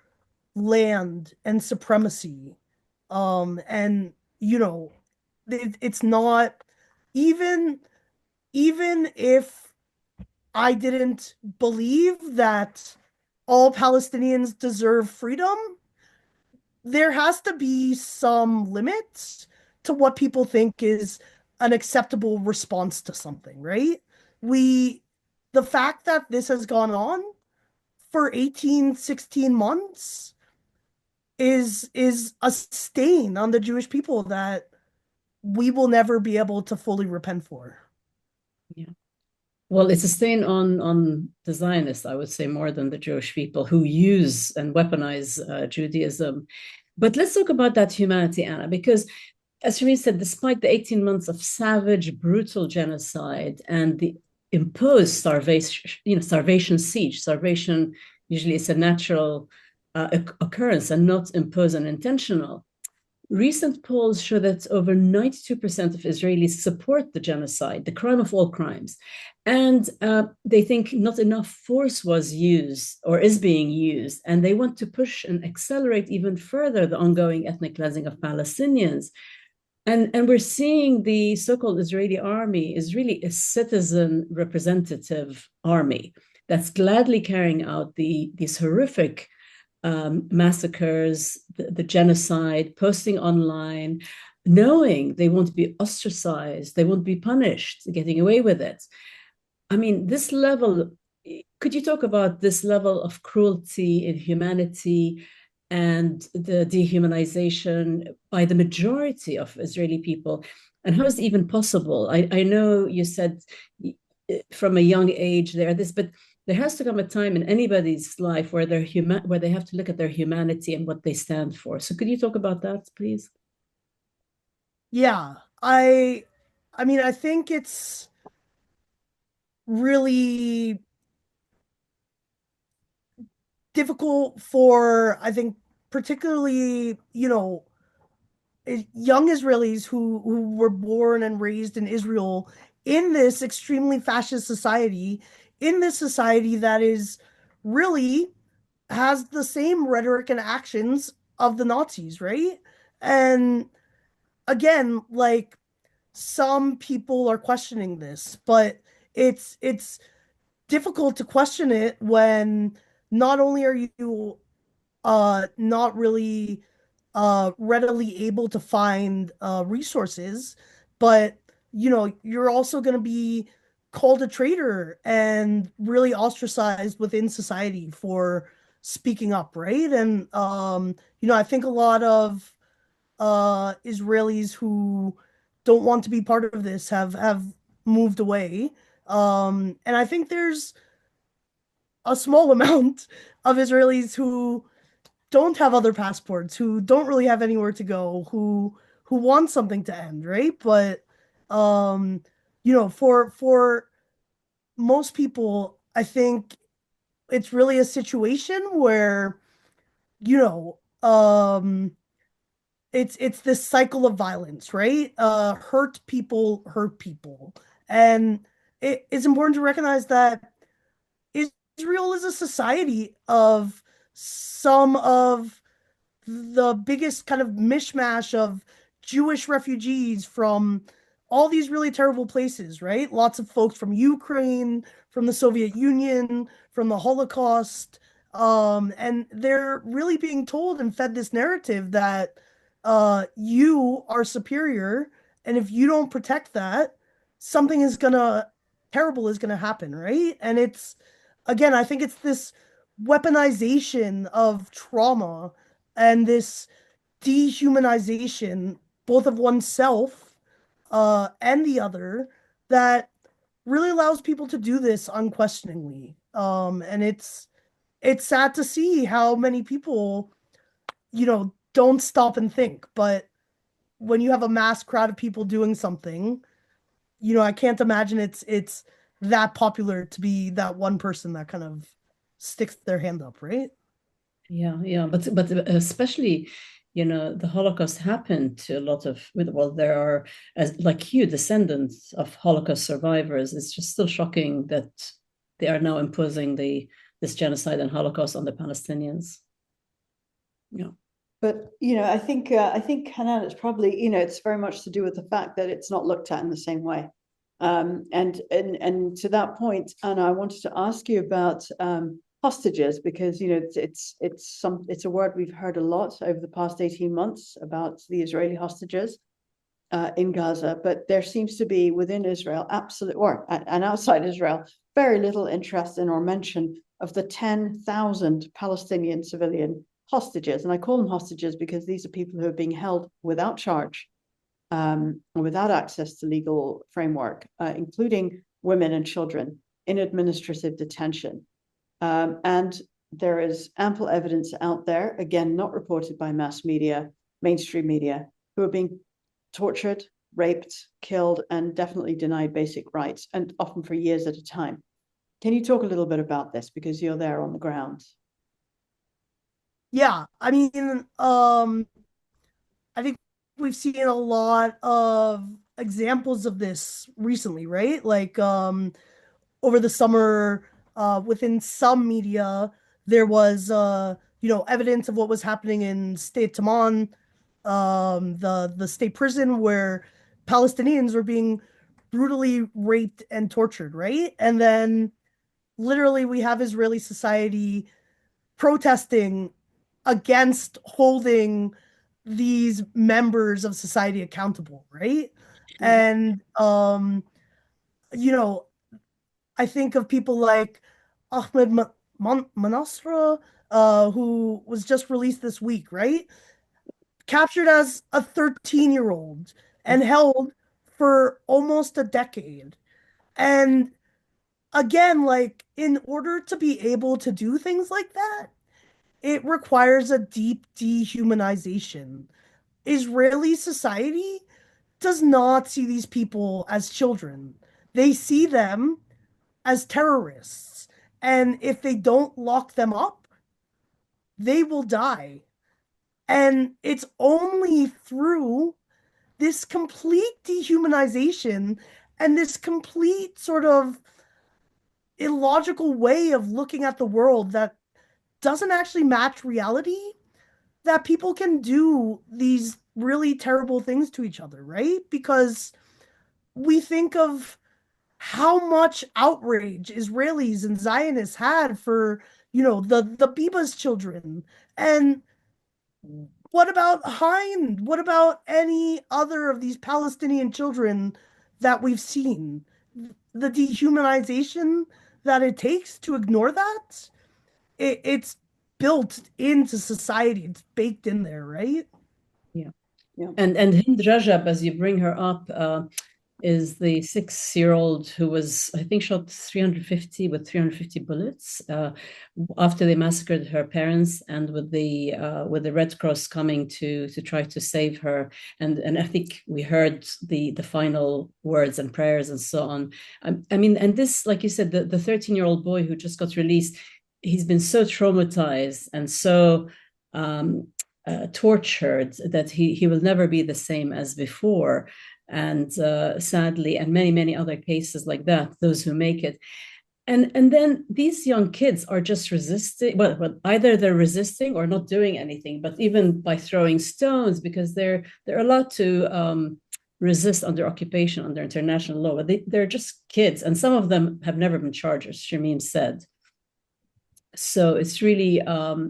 land and supremacy. And you know, it's not, even if I didn't believe that all Palestinians deserve freedom, there has to be some limits to what people think is an acceptable response to something, right? The fact that this has gone on for 18, 16 months is a stain on the Jewish people that we will never be able to fully repent for. Yeah. Well, it's a stain on the Zionists, I would say, more than the Jewish people who use and weaponize Judaism. But let's talk about that humanity, Anna, because as Shamim said, despite the 18 months of savage, brutal genocide and the imposed starvation siege, starvation usually is a natural occurrence and not imposed and intentional. Recent polls show that over 92% of Israelis support the genocide, the crime of all crimes. And they think not enough force was used or is being used. And they want to push and accelerate even further the ongoing ethnic cleansing of Palestinians. And we're seeing the so-called Israeli army is really a citizen representative army that's gladly carrying out these horrific massacres, the genocide, posting online, knowing they won't be ostracized, they won't be punished, getting away with it. I mean, this level, could you talk about this level of cruelty, inhumanity, and the dehumanization by the majority of Israeli people? And how is it even possible? I know you said from a young age but there has to come a time in anybody's life where where they have to look at their humanity and what they stand for. So could you talk about that, please? Yeah, I mean, I think it's really difficult for, I think, particularly, you know, young Israelis who were born and raised in Israel in this extremely fascist society, in this society that is really has the same rhetoric and actions of the Nazis, right? And again, like some people are questioning this, but it's difficult to question it when not only are you not really readily able to find resources, but you're also going to be called a traitor and really ostracized within society for speaking up, right? And I think a lot of Israelis who don't want to be part of this have moved away. And I think there's a small amount of Israelis who don't have other passports, who don't really have anywhere to go, who want something to end, right? But um, for most people, I think it's really a situation where, you know, it's this cycle of violence, right? Hurt people. And it's important to recognize that Israel is a society of some of the biggest kind of mishmash of Jewish refugees from all these really terrible places, right? Lots of folks from Ukraine, from the Soviet Union, from the Holocaust. And they're really being told and fed this narrative that you are superior. And if you don't protect that, something is gonna terrible is gonna happen, right? And it's again, I think it's this weaponization of trauma and this dehumanization, both of oneself and the other, that really allows people to do this unquestioningly. And it's sad to see how many people, don't stop and think. But when you have a mass crowd of people doing something, I can't imagine it's that popular to be that one person that kind of sticks their hand up, right? Yeah, but especially, the Holocaust happened to a lot of, well, there are, as like you, descendants of Holocaust survivors. It's just still shocking that they are now imposing this genocide and Holocaust on the Palestinians. Yeah. But I think Hanan, it's probably it's very much to do with the fact that it's not looked at in the same way. And to that point, Anna, I wanted to ask you about hostages, because it's a word we've heard a lot over the past 18 months about the Israeli hostages in Gaza, but there seems to be within Israel and outside Israel very little interest in or mention of the 10,000 Palestinian civilian hostages. And I call them hostages because these are people who are being held without charge, without access to legal framework, including women and children in administrative detention. And there is ample evidence out there, again, not reported by mass media, mainstream media, who are being tortured, raped, killed, and definitely denied basic rights, and often for years at a time. Can you talk a little bit about this, because you're there on the ground? Yeah, I mean, I think we've seen a lot of examples of this recently, right? Like, over the summer, within some media, there was, evidence of what was happening in State Taman, the state prison where Palestinians were being brutally raped and tortured, right? And then literally we have Israeli society protesting against holding these members of society accountable, right? And you know, I think of people like Ahmed Manasra, who was just released this week, right? Captured as a 13-year-old and held for almost a decade. And again, like in order to be able to do things like that, it requires a deep dehumanization. Israeli society does not see these people as children. They see them as terrorists. And if they don't lock them up, they will die. And it's only through this complete dehumanization and this complete sort of illogical way of looking at the world that doesn't actually match reality that people can do these really terrible things to each other, right? Because we think of how much outrage Israelis and Zionists had for, the Biba's children. And what about Hind? What about any other of these Palestinian children that we've seen? The dehumanization that it takes to ignore that, it's built into society. It's baked in there, right? Yeah. Yeah. And Hind Rajab, as you bring her up, is the 6-year-old who was, I think, shot 350 with 350 bullets after they massacred her parents, and with the Red Cross coming to try to save her. And I think we heard the final words and prayers and so on. I mean, and this, like you said, the 13-year-old boy who just got released, he's been so traumatized and so tortured that he will never be the same as before. And sadly, and many other cases like that, those who make it. And then these young kids are just resisting. Well, either they're resisting or not doing anything, but even by throwing stones, because they're allowed to resist under occupation, under international law. But they're just kids, and some of them have never been charged, as Shamim said. So it's really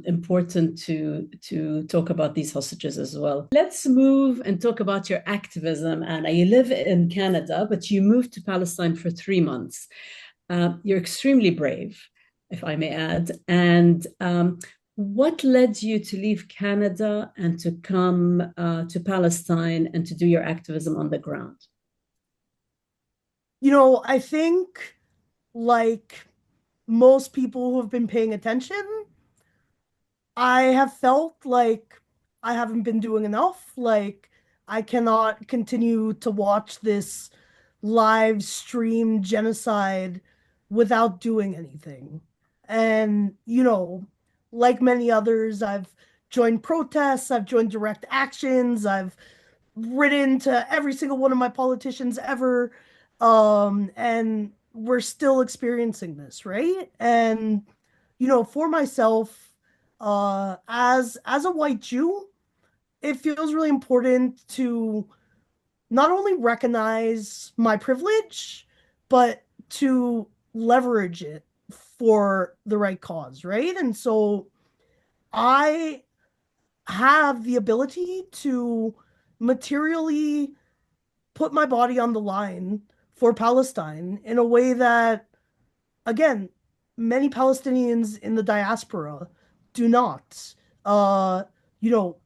important to talk about these hostages as well. Let's move and talk about your activism, Anna. You live in Canada, but you moved to Palestine for 3 months. You're extremely brave, if I may add. And what led you to leave Canada and to come to Palestine and to do your activism on the ground? I think, like most people who have been paying attention, I have felt like I haven't been doing enough. Like, I cannot continue to watch this live stream genocide without doing anything. And, like many others, I've joined protests, I've joined direct actions, I've written to every single one of my politicians ever. And we're still experiencing this, right? And, for myself, as a white Jew, it feels really important to not only recognize my privilege, but to leverage it for the right cause, right? And so I have the ability to materially put my body on the line for Palestine in a way that, again, many Palestinians in the diaspora do not.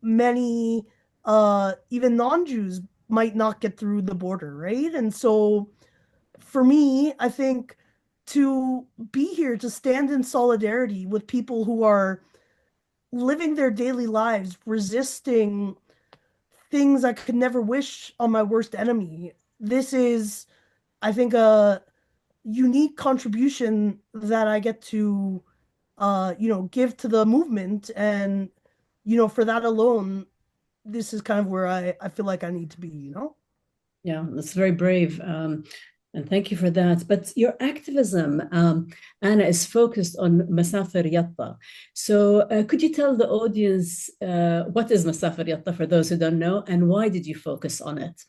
Many even non-Jews might not get through the border, right? And so for me, I think to be here, to stand in solidarity with people who are living their daily lives, resisting things I could never wish on my worst enemy, this is, I think, a unique contribution that I get to, give to the movement. And, for that alone, this is kind of where I feel like I need to be, Yeah, that's very brave. And thank you for that. But your activism, Anna, is focused on Masafer Yatta. So could you tell the audience what is Masafer Yatta for those who don't know, and why did you focus on it?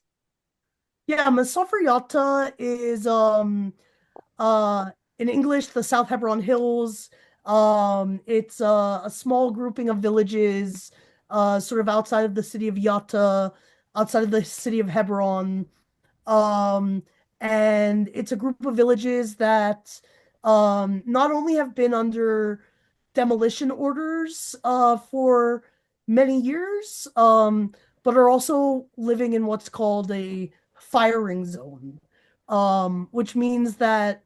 Yeah, Masafer Yatta is in English, the South Hebron Hills. It's a small grouping of villages sort of outside of the city of Yatta, outside of the city of Hebron. And it's a group of villages that not only have been under demolition orders for many years, but are also living in what's called a firing zone, which means that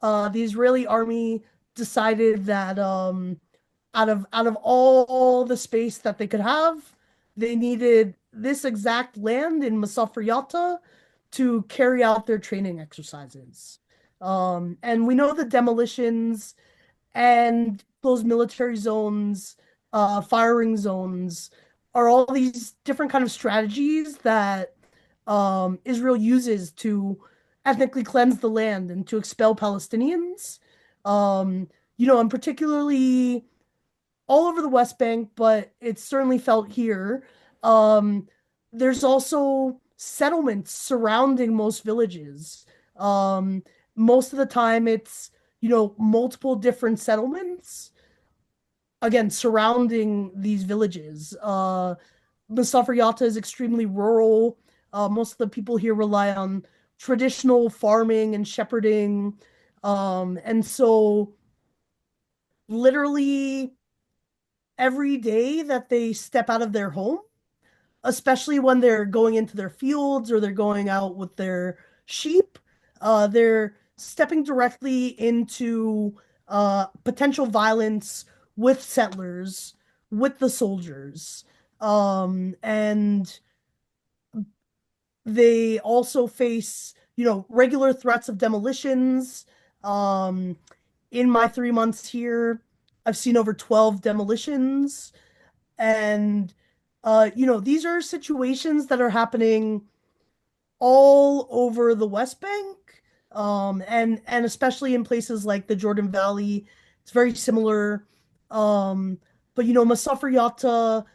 the Israeli army decided that out of all the space that they could have, they needed this exact land in Masafer Yatta to carry out their training exercises. And we know the demolitions and those military zones, firing zones, are all these different kind of strategies that Israel uses to ethnically cleanse the land and to expel Palestinians. Um, and particularly all over the West Bank, but it's certainly felt here. Um, there's also settlements surrounding most villages. Um, Most of the time, it's, multiple different settlements, again, surrounding these villages. Mustafa Yatta is extremely rural. Most of the people here rely on traditional farming and shepherding. And so, literally, every day that they step out of their home, especially when they're going into their fields or they're going out with their sheep, they're stepping directly into potential violence with settlers, with the soldiers. And they also face, regular threats of demolitions. Um, in my 3 months here, I've seen over 12 demolitions. And, these are situations that are happening all over the West Bank, and especially in places like the Jordan Valley. It's very similar. Um, but Mustafa Yatta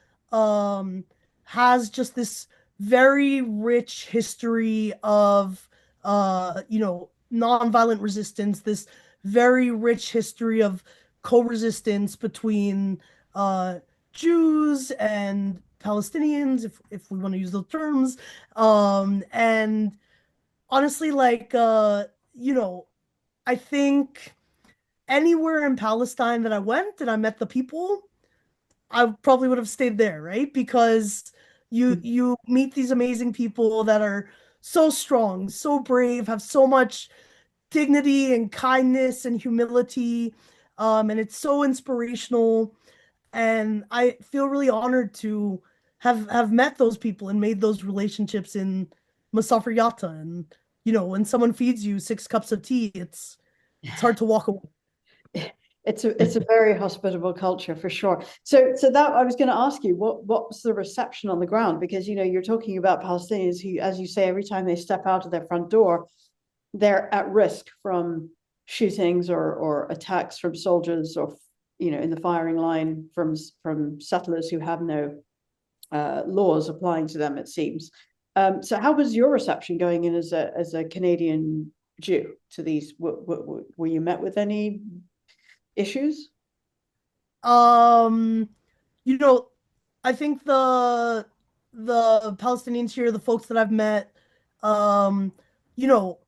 has just this very rich history of nonviolent resistance. This very rich history of co-resistance between Jews and Palestinians, if we want to use those terms. And honestly, like, I think anywhere in Palestine that I went and I met the people, I probably would have stayed there, right? Because you meet these amazing people that are so strong, so brave, have so much dignity and kindness and humility, and it's so inspirational. And I feel really honored to have met those people and made those relationships in Mustafa Yatta. And when someone feeds you 6 cups of tea, it's hard to walk away. It's a very hospitable culture for sure. So that I was going to ask you, what's the reception on the ground? Because you're talking about Palestinians who, as you say, every time they step out of their front door, they're at risk from shootings or attacks from soldiers, or in the firing line from settlers who have no laws applying to them, it seems. So how was your reception going in as a Canadian Jew to these? Were you met with any issues? Um, you know, I think the Palestinians here, the folks that I've met, um, you know,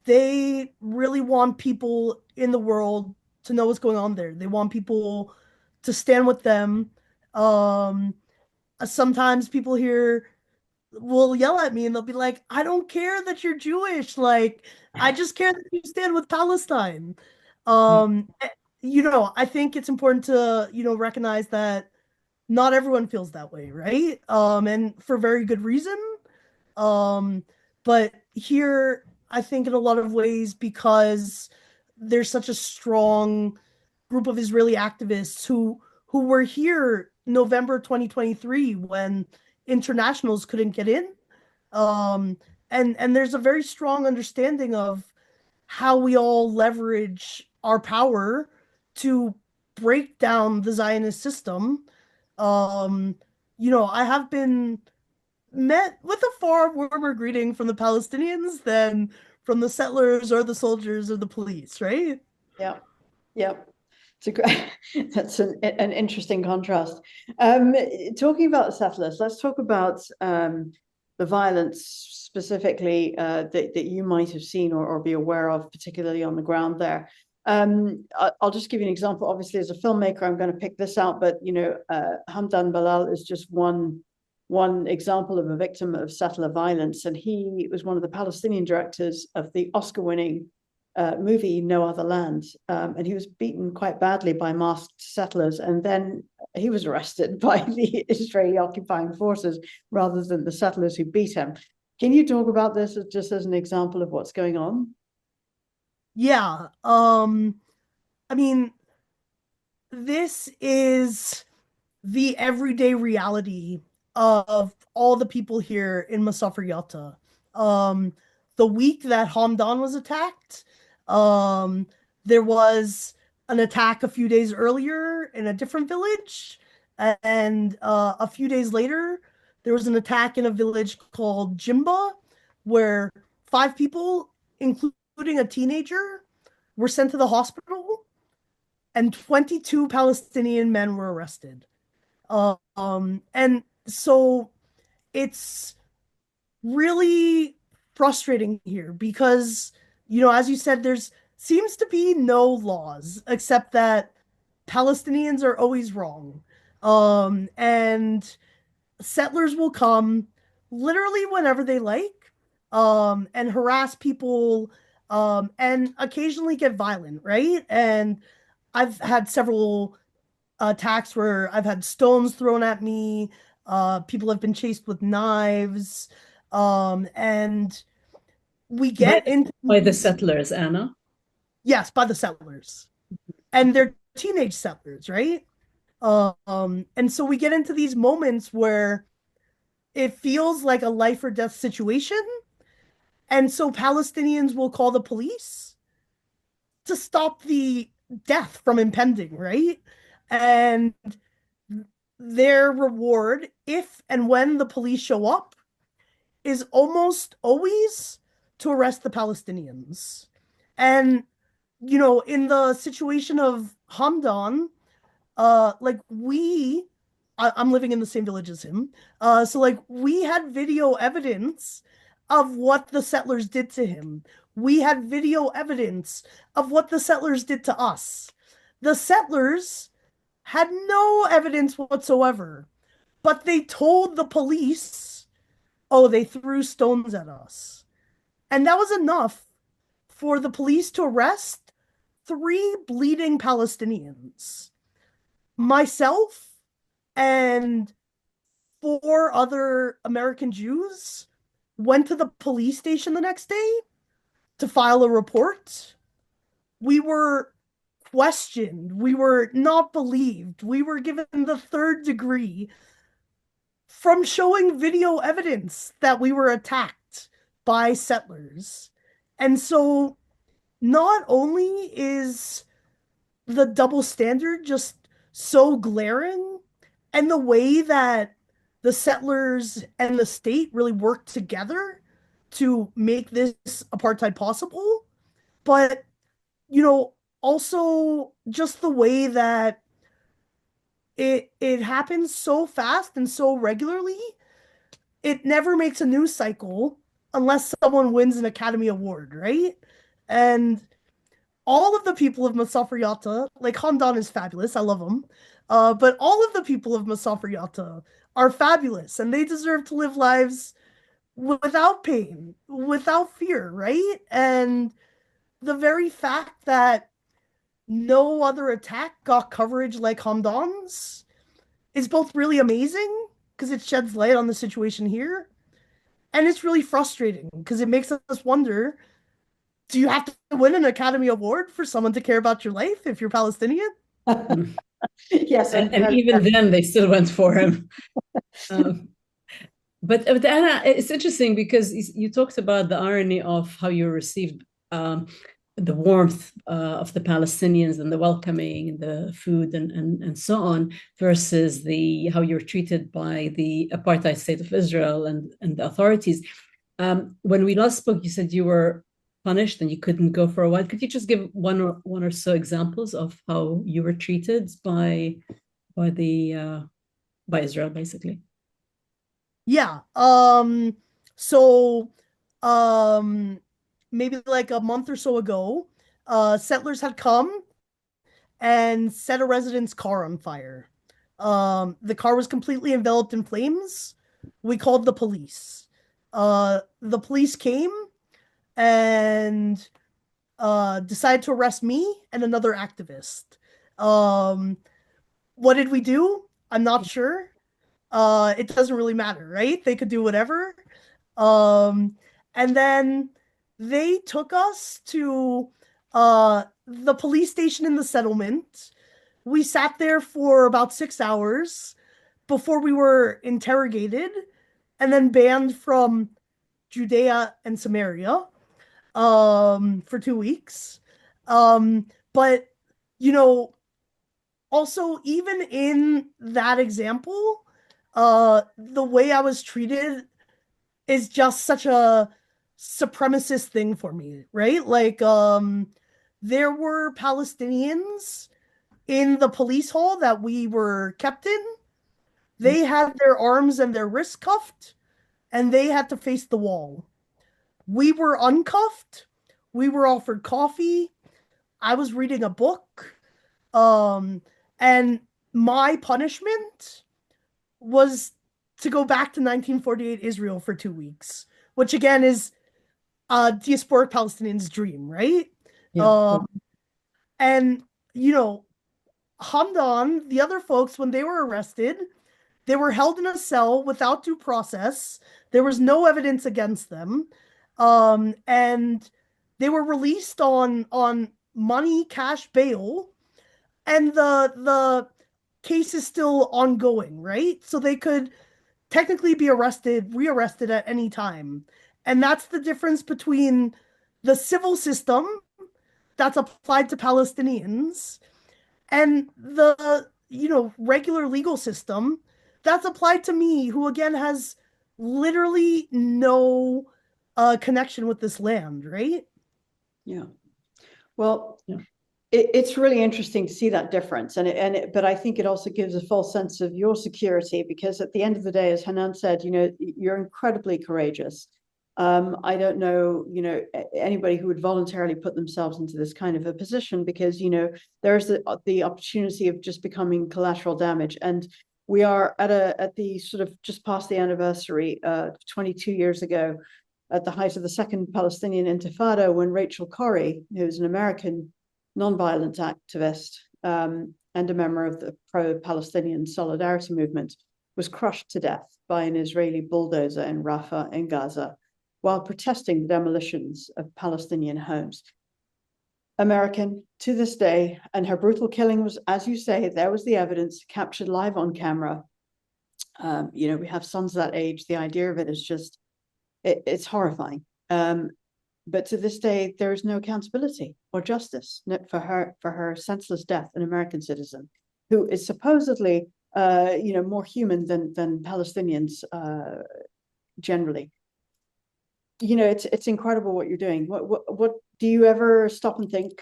they really want people in the world to know what's going on there. They want people to stand with them. Um, Sometimes people here will yell at me and they'll be like, I don't care that you're Jewish. Like, I just care that you stand with Palestine. Eh, I think it's important to, recognize that not everyone feels that way, right? And for very good reason. Um, but here, I think in a lot of ways, because there's such a strong group of Israeli activists who were here November 2023 when internationals couldn't get in. Um, and there's a very strong understanding of how we all leverage our power to break down the Zionist system. Um, I have been met with a far warmer greeting from the Palestinians than from the settlers or the soldiers or the police, right? Yeah, yeah. It's a great, that's an interesting contrast. Talking about the settlers, let's talk about the violence specifically that you might have seen or be aware of, particularly on the ground there. I'll just give you an example. Obviously, as a filmmaker, I'm going to pick this out, but Hamdan Bilal is just one example of a victim of settler violence, and he was one of the Palestinian directors of the Oscar-winning movie No Other Land, and he was beaten quite badly by masked settlers, and then he was arrested by the Israeli occupying forces rather than the settlers who beat him. Can you talk about this just as an example of what's going on? Yeah. I mean, this is the everyday reality of all the people here in Masafer Yatta. The week that Hamdan was attacked, there was an attack a few days earlier in a different village, and a few days later, there was an attack in a village called Jimba, where 5 people, including a teenager, were sent to the hospital, and 22 Palestinian men were arrested. And so it's really frustrating here because, as you said, there's seems to be no laws except that Palestinians are always wrong. And settlers will come literally whenever they like, and harass people, and occasionally get violent, right? And I've had several attacks where I've had stones thrown at me. People have been chased with knives. And we get into by the settlers, Anna. Yes, by the settlers. And they're teenage settlers, right? And so we get into these moments where it feels like a life or death situation. And so Palestinians will call the police to stop the death from impending, right? And their reward, if and when the police show up, is almost always to arrest the Palestinians. And, in the situation of Hamdan, I'm living in the same village as him. So we had video evidence of what the settlers did to him. We had video evidence of what the settlers did to us. The settlers had no evidence whatsoever, but they told the police, oh, they threw stones at us. And that was enough for the police to arrest 3 bleeding Palestinians. Myself and 4 other American Jews went to the police station the next day to file a report. We were questioned. We were not believed. We were given the 3rd degree from showing video evidence that we were attacked by settlers. And so not only is the double standard just so glaring, and the way that the settlers and the state really worked together to make this apartheid possible, but also just the way that it happens so fast and so regularly, it never makes a news cycle unless someone wins an Academy Award, right? And all of the people of Masafer Yatta, like Hamdan is fabulous, I love him, but all of the people of Masafer Yatta are fabulous, and they deserve to live lives without pain, without fear, right? And the very fact that no other attack got coverage like Hamdan's is both really amazing because it sheds light on the situation here, and it's really frustrating because it makes us wonder, do you have to win an Academy Award for someone to care about your life if you're Palestinian? Yes. And even then, they still went for him. But Anna, it's interesting because you talked about the irony of how you received the warmth of the Palestinians and the welcoming and the food and so on, versus how you're treated by the apartheid state of Israel and the authorities. When we last spoke, you said you were punished and you couldn't go for a while. Could you just give one or so examples of how you were treated by Israel, basically? Yeah. So maybe like a month or so ago, settlers had come and set a resident's car on fire. The car was completely enveloped in flames. We called the police. The police came and decided to arrest me and another activist. What did we do? I'm not sure. It doesn't really matter, right? They could do whatever. And then they took us to the police station in the settlement. We sat there for about 6 hours. before we were interrogated and then banned from Judea and Samaria for 2 weeks. But, you know, also, even in that example, the way I was treated is just such a supremacist thing for me, right? Like, there were Palestinians in the police hall that we were kept in. They had their arms and their wrists cuffed, and they had to face the wall. We were uncuffed. We were offered coffee. I was reading a book. And my punishment was to go back to 1948 Israel for 2 weeks, which again is a diasporic Palestinian's dream, right? Yeah. And, you know, Hamdan, the other folks, when they were arrested, they were held in a cell without due process. There was no evidence against them. And they were released on money, cash bail, and the case is still ongoing, right? So they could technically be rearrested at any time. And that's the difference between the civil system that's applied to Palestinians and the, you know, regular legal system that's applied to me, who again has literally no connection with this land, right? Yeah. Well, Yeah. It's really interesting to see that difference, but I think it also gives a false sense of your security, because at the end of the day, as Hanan said, you know, you're incredibly courageous. I don't know, you know, anybody who would voluntarily put themselves into this kind of a position, because, you know, there's the opportunity of just becoming collateral damage. And we are at the sort of just past the anniversary, 22 years ago, at the height of the Second Palestinian Intifada, when Rachel Corrie, who's an American nonviolent activist and a member of the pro-Palestinian solidarity movement, was crushed to death by an Israeli bulldozer in Rafah in Gaza while protesting the demolitions of Palestinian homes. American to this day, and her brutal killing was, as you say, there was the evidence captured live on camera. You know, we have sons that age. The idea of it is just, it's horrifying. But to this day, there is no accountability or justice for her senseless death, an American citizen who is supposedly, you know, more human than Palestinians generally. You know, it's incredible what you're doing. What do you ever stop and think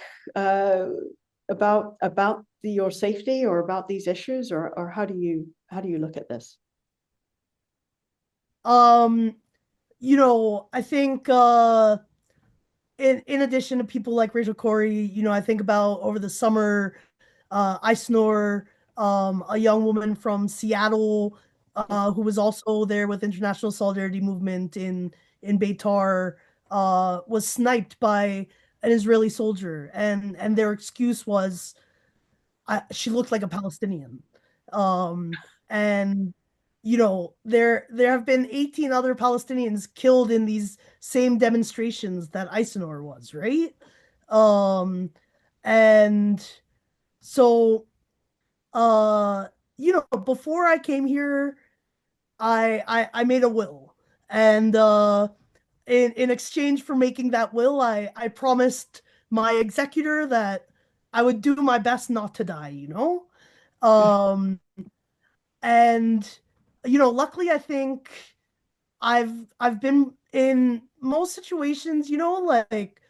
about your safety or about these issues, or how do you look at this? You know, I think in addition to people like Rachel Corrie, you know, I think about over the summer, Eisnor, a young woman from Seattle, who was also there with International Solidarity Movement in Beitar, was sniped by an Israeli soldier, and their excuse was she looked like a Palestinian. And you know, there have been 18 other Palestinians killed in these same demonstrations that Eisenhower was, right? And so you know, before I came here, I made a will. And in exchange for making that will, I promised my executor that I would do my best not to die, you know? Um and you know, luckily I think I've been in most situations, you know, like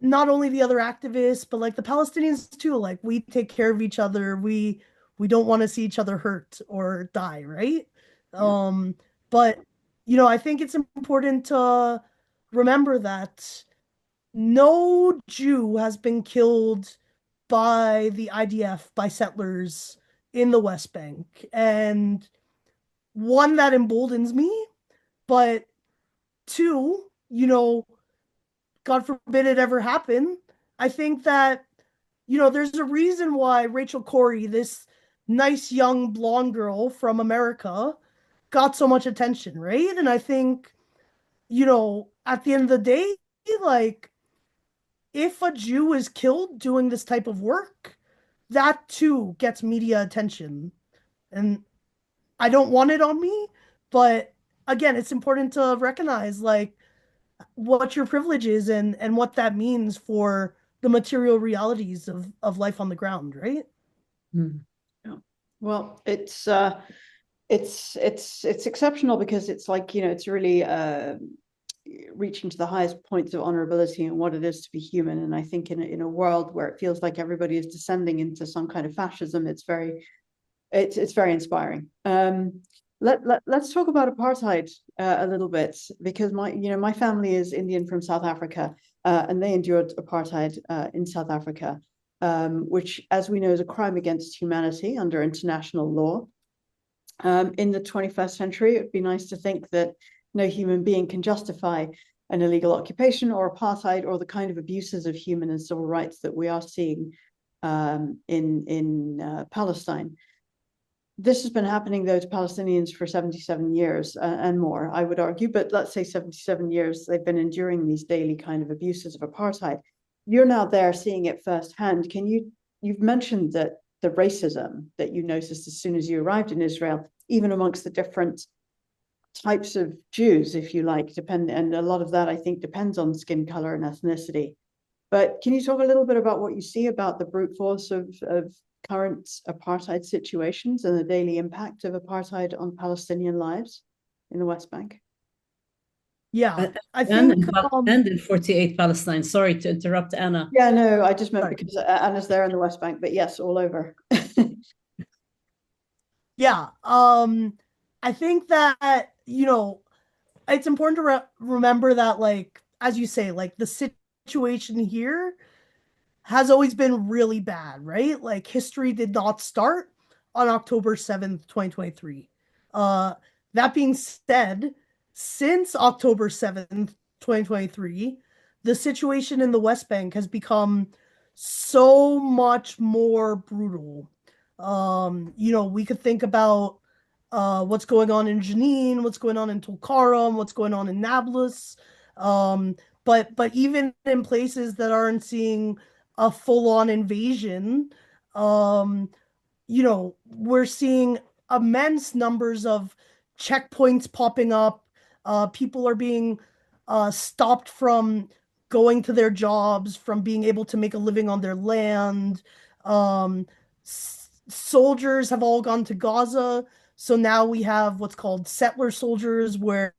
not only the other activists, but like the Palestinians too. Like we take care of each other. We don't want to see each other hurt or die, right? Yeah. But you know, I think it's important to remember that no Jew has been killed by the IDF, by settlers in the West Bank. And one, that emboldens me, but two, you know, God forbid it ever happen. I think that, you know, there's a reason why Rachel Corrie, this nice young blonde girl from America, got so much attention, right? And I think, you know, at the end of the day, like, if a Jew is killed doing this type of work, that too gets media attention. And I don't want it on me, but again, it's important to recognize like what your privilege is and what that means for the material realities of life on the ground, right? Mm. Yeah. Well, it's exceptional because it's like, it's really reaching to the highest points of honorability and what it is to be human. And I think in a world where it feels like everybody is descending into some kind of fascism, it's very inspiring. Let's talk about apartheid a little bit, because my family is Indian from South Africa, and they endured apartheid in South Africa, which, as we know, is a crime against humanity under international law. In the 21st century, it would be nice to think that no human being can justify an illegal occupation or apartheid or the kind of abuses of human and civil rights that we are seeing in Palestine. This has been happening, though, to Palestinians for 77 years and more, I would argue, but let's say 77 years, they've been enduring these daily kind of abuses of apartheid. You're now there seeing it firsthand. You've mentioned that the racism that you noticed as soon as you arrived in Israel, even amongst the different types of Jews, if you like, and a lot of that, I think, depends on skin color and ethnicity. But can you talk a little bit about what you see about the brute force of current apartheid situations and the daily impact of apartheid on Palestinian lives in the West Bank? Yeah, I think and in 48 Palestine. Sorry to interrupt, Anna. Yeah, no, I just meant because Anna's there in the West Bank, but yes, all over. Yeah, I think that, it's important to remember that, like, as you say, like the situation here has always been really bad, right? Like history did not start on October 7th, 2023. That being said, since October 7th, 2023, the situation in the West Bank has become so much more brutal. We could think about what's going on in Jenin, what's going on in Tulkarm, what's going on in Nablus. But even in places that aren't seeing a full-on invasion, we're seeing immense numbers of checkpoints popping up. People are being stopped from going to their jobs, from being able to make a living on their land. Soldiers have all gone to Gaza. So now we have what's called settler soldiers, where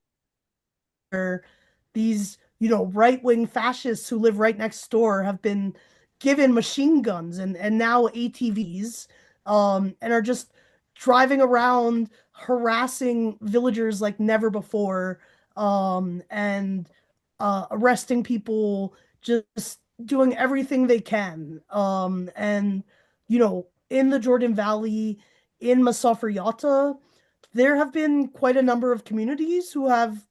these, right-wing fascists who live right next door have been given machine guns and now ATVs, and are just driving around harassing villagers like never before, and arresting people, just doing everything they can. And, in the Jordan Valley, in Masafer Yatta, there have been quite a number of communities who have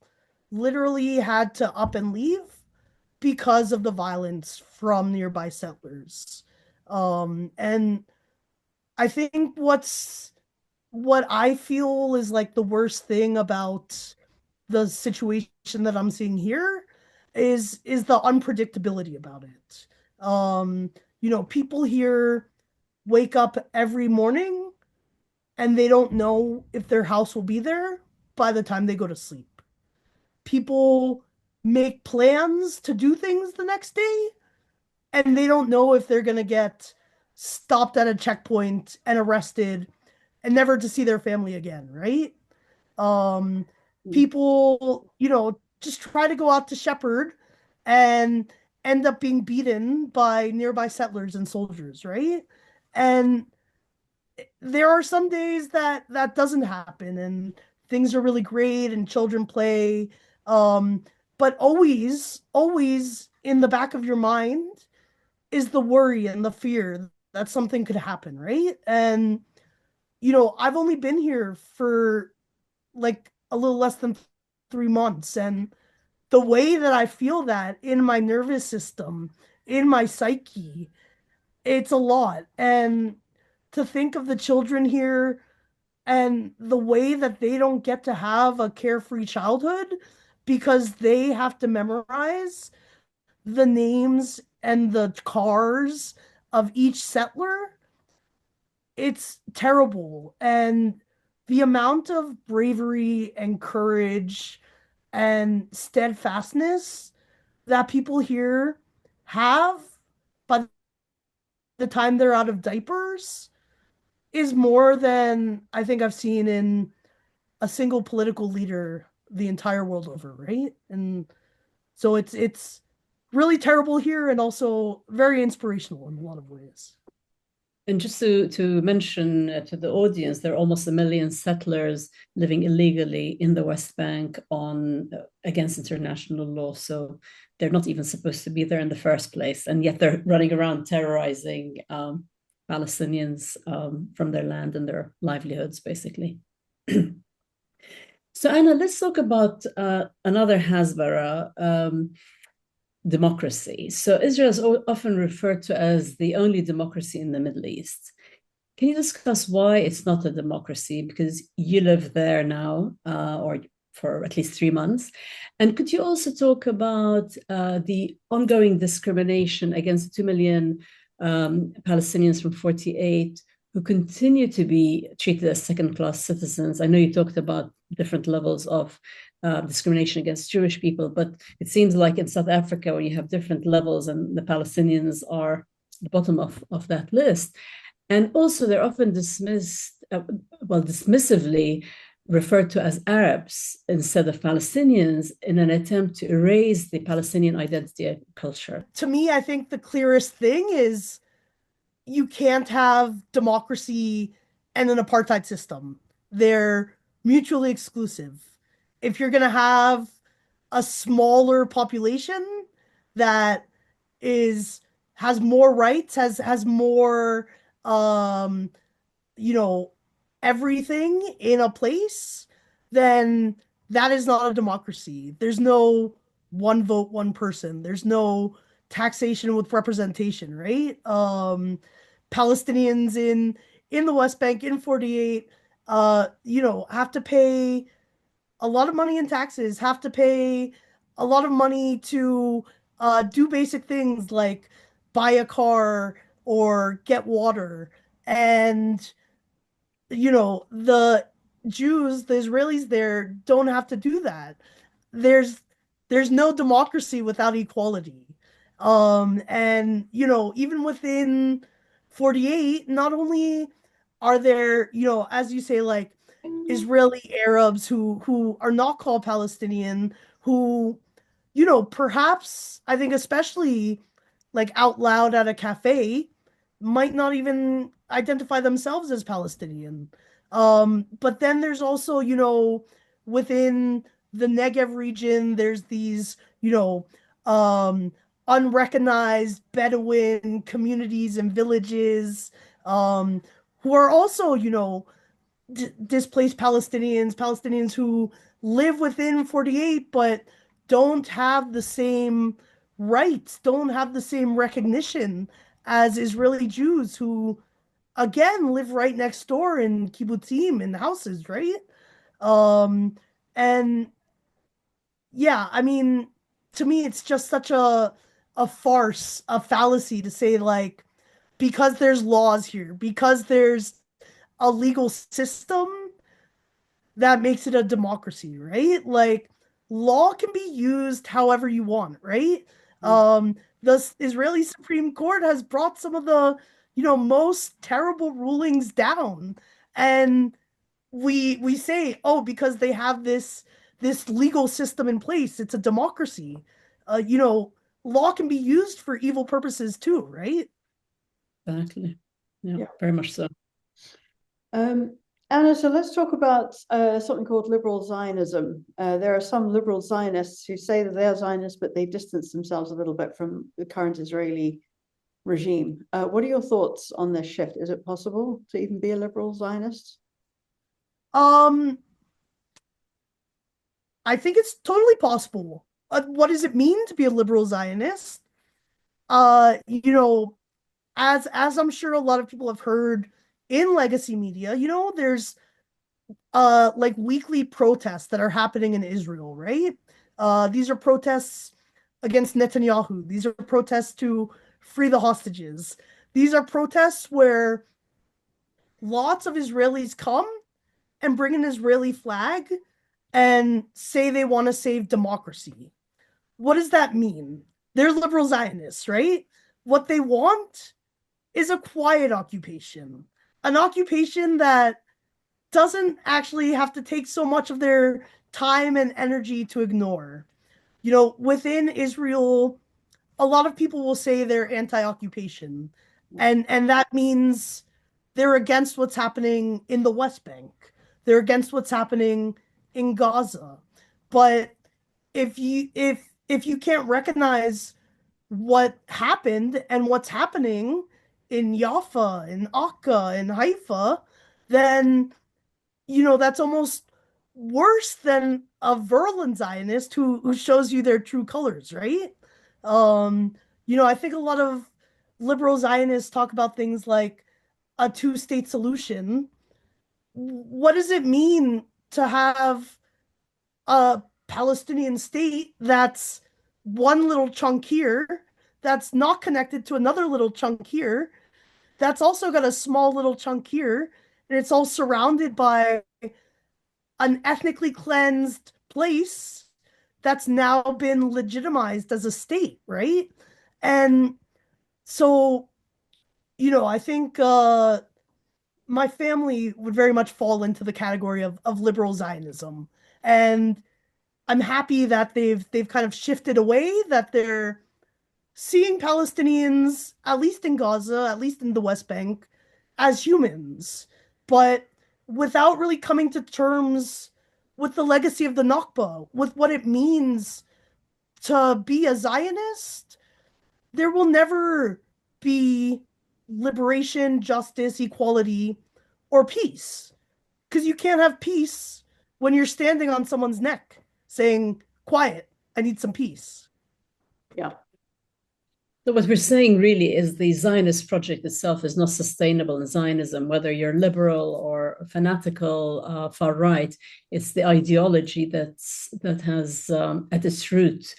literally had to up and leave because of the violence from nearby settlers. And I think what I feel is like the worst thing about the situation that I'm seeing here is the unpredictability about it. People here wake up every morning and they don't know if their house will be there by the time they go to sleep. People make plans to do things the next day and they don't know if they're going to get stopped at a checkpoint and arrested and never to see their family again, right? Um, People, just try to go out to shepherd and end up being beaten by nearby settlers and soldiers, right? And there are some days that doesn't happen and things are really great and children play. But always in the back of your mind is the worry and the fear that something could happen, right? And I've only been here for like a little less than 3 months, and the way that I feel that in my nervous system, in my psyche, it's a lot. And to think of the children here and the way that they don't get to have a carefree childhood because they have to memorize the names and the cars of each settler, it's terrible. And the amount of bravery and courage and steadfastness that people here have by the time they're out of diapers is more than I think I've seen in a single political leader the entire world over, right? And so it's really terrible here and also very inspirational in a lot of ways. And just to mention to the audience, there are almost 1 million settlers living illegally in the West Bank on against international law. So they're not even supposed to be there in the first place, and yet they're running around terrorizing Palestinians from their land and their livelihoods, basically. So Anna, let's talk about another Hasbara, democracy. So Israel is often referred to as the only democracy in the Middle East. Can you discuss why it's not a democracy? Because you live there now, or for at least 3 months. And could you also talk about the ongoing discrimination against 2 million Palestinians from 48 who continue to be treated as second-class citizens? I know you talked about different levels of discrimination against Jewish people, but it seems like in South Africa, where you have different levels and the Palestinians are the bottom of that list. And also they're often dismissed, dismissively referred to as Arabs instead of Palestinians in an attempt to erase the Palestinian identity and culture. To me, I think the clearest thing is you can't have democracy and an apartheid system. They're mutually exclusive. If you're going to have a smaller population that has more rights, has more everything in a place, then that is not a democracy. There's no one vote, one person. There's no taxation with representation, right? Palestinians in the West Bank in 48 have to pay a lot of money in taxes, have to pay a lot of money to do basic things like buy a car or get water. And the Jews, the Israelis there don't have to do that. There's no democracy without equality. And even within 48, not only are there, as you say, like Israeli Arabs who are not called Palestinian, who, perhaps I think especially like out loud at a cafe might not even identify themselves as Palestinian. But then there's also, within the Negev region, there's these, unrecognized Bedouin communities and villages, who are also, displaced Palestinians who live within 48, but don't have the same rights, don't have the same recognition as Israeli Jews who, again, live right next door in kibbutzim, in houses, right? And yeah, I mean, to me, it's just such a farce, a fallacy to say, like, because there's laws here, because there's a legal system, that makes it a democracy, right? Like, law can be used however you want, right? The Israeli Supreme Court has brought some of the, most terrible rulings down. And we say, oh, because they have this legal system in place, it's a democracy. Law can be used for evil purposes too, right? Exactly. Yeah, very much so. Anna, so let's talk about something called liberal Zionism. There are some liberal Zionists who say that they're Zionists, but they distance themselves a little bit from the current Israeli regime. What are your thoughts on this shift? Is it possible to even be a liberal Zionist? I think it's totally possible. What does it mean to be a liberal Zionist? As I'm sure a lot of people have heard in legacy media, there's like weekly protests that are happening in Israel, right? These are protests against Netanyahu. These are protests to free the hostages. These are protests where lots of Israelis come and bring an Israeli flag and say they want to save democracy. What does that mean? They're liberal Zionists, right? What they want is a quiet occupation, an occupation that doesn't actually have to take so much of their time and energy to ignore. Within Israel, a lot of people will say they're anti-occupation, and that means they're against what's happening in the West Bank. They're against what's happening in Gaza. But if you can't recognize what happened and what's happening in Jaffa, in Akka, in Haifa, then that's almost worse than a virulent Zionist who shows you their true colors, right? I think a lot of liberal Zionists talk about things like a two-state solution. What does it mean to have a Palestinian state that's one little chunk here, that's not connected to another little chunk here, that's also got a small little chunk here, and it's all surrounded by an ethnically cleansed place that's now been legitimized as a state, right? And so, I think my family would very much fall into the category of liberal Zionism. And I'm happy that they've kind of shifted away, that they're seeing Palestinians, at least in Gaza, at least in the West Bank, as humans, but without really coming to terms with the legacy of the Nakba, with what it means to be a Zionist. There will never be liberation, justice, equality, or peace, because you can't have peace when you're standing on someone's neck saying, quiet, I need some peace. Yeah. So what we're saying really is the Zionist project itself is not sustainable in Zionism, whether you're liberal or fanatical, far right. It's the ideology that has at its root,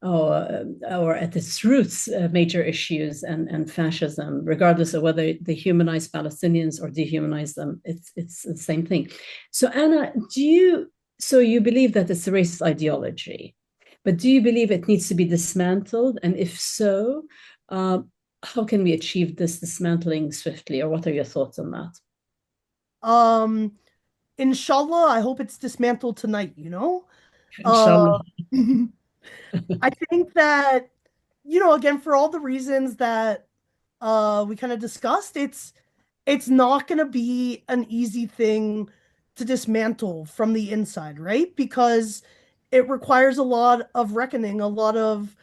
or at its roots, major issues and fascism, regardless of whether they humanize Palestinians or dehumanize them. It's the same thing. So Anna, so you believe that it's a racist ideology? But do you believe it needs to be dismantled? And if so, how can we achieve this dismantling swiftly? Or what are your thoughts on that? Inshallah, I hope it's dismantled tonight, Inshallah. I think that, again, for all the reasons that we kind of discussed, it's not going to be an easy thing to dismantle from the inside, right? Because it requires a lot of reckoning, a lot of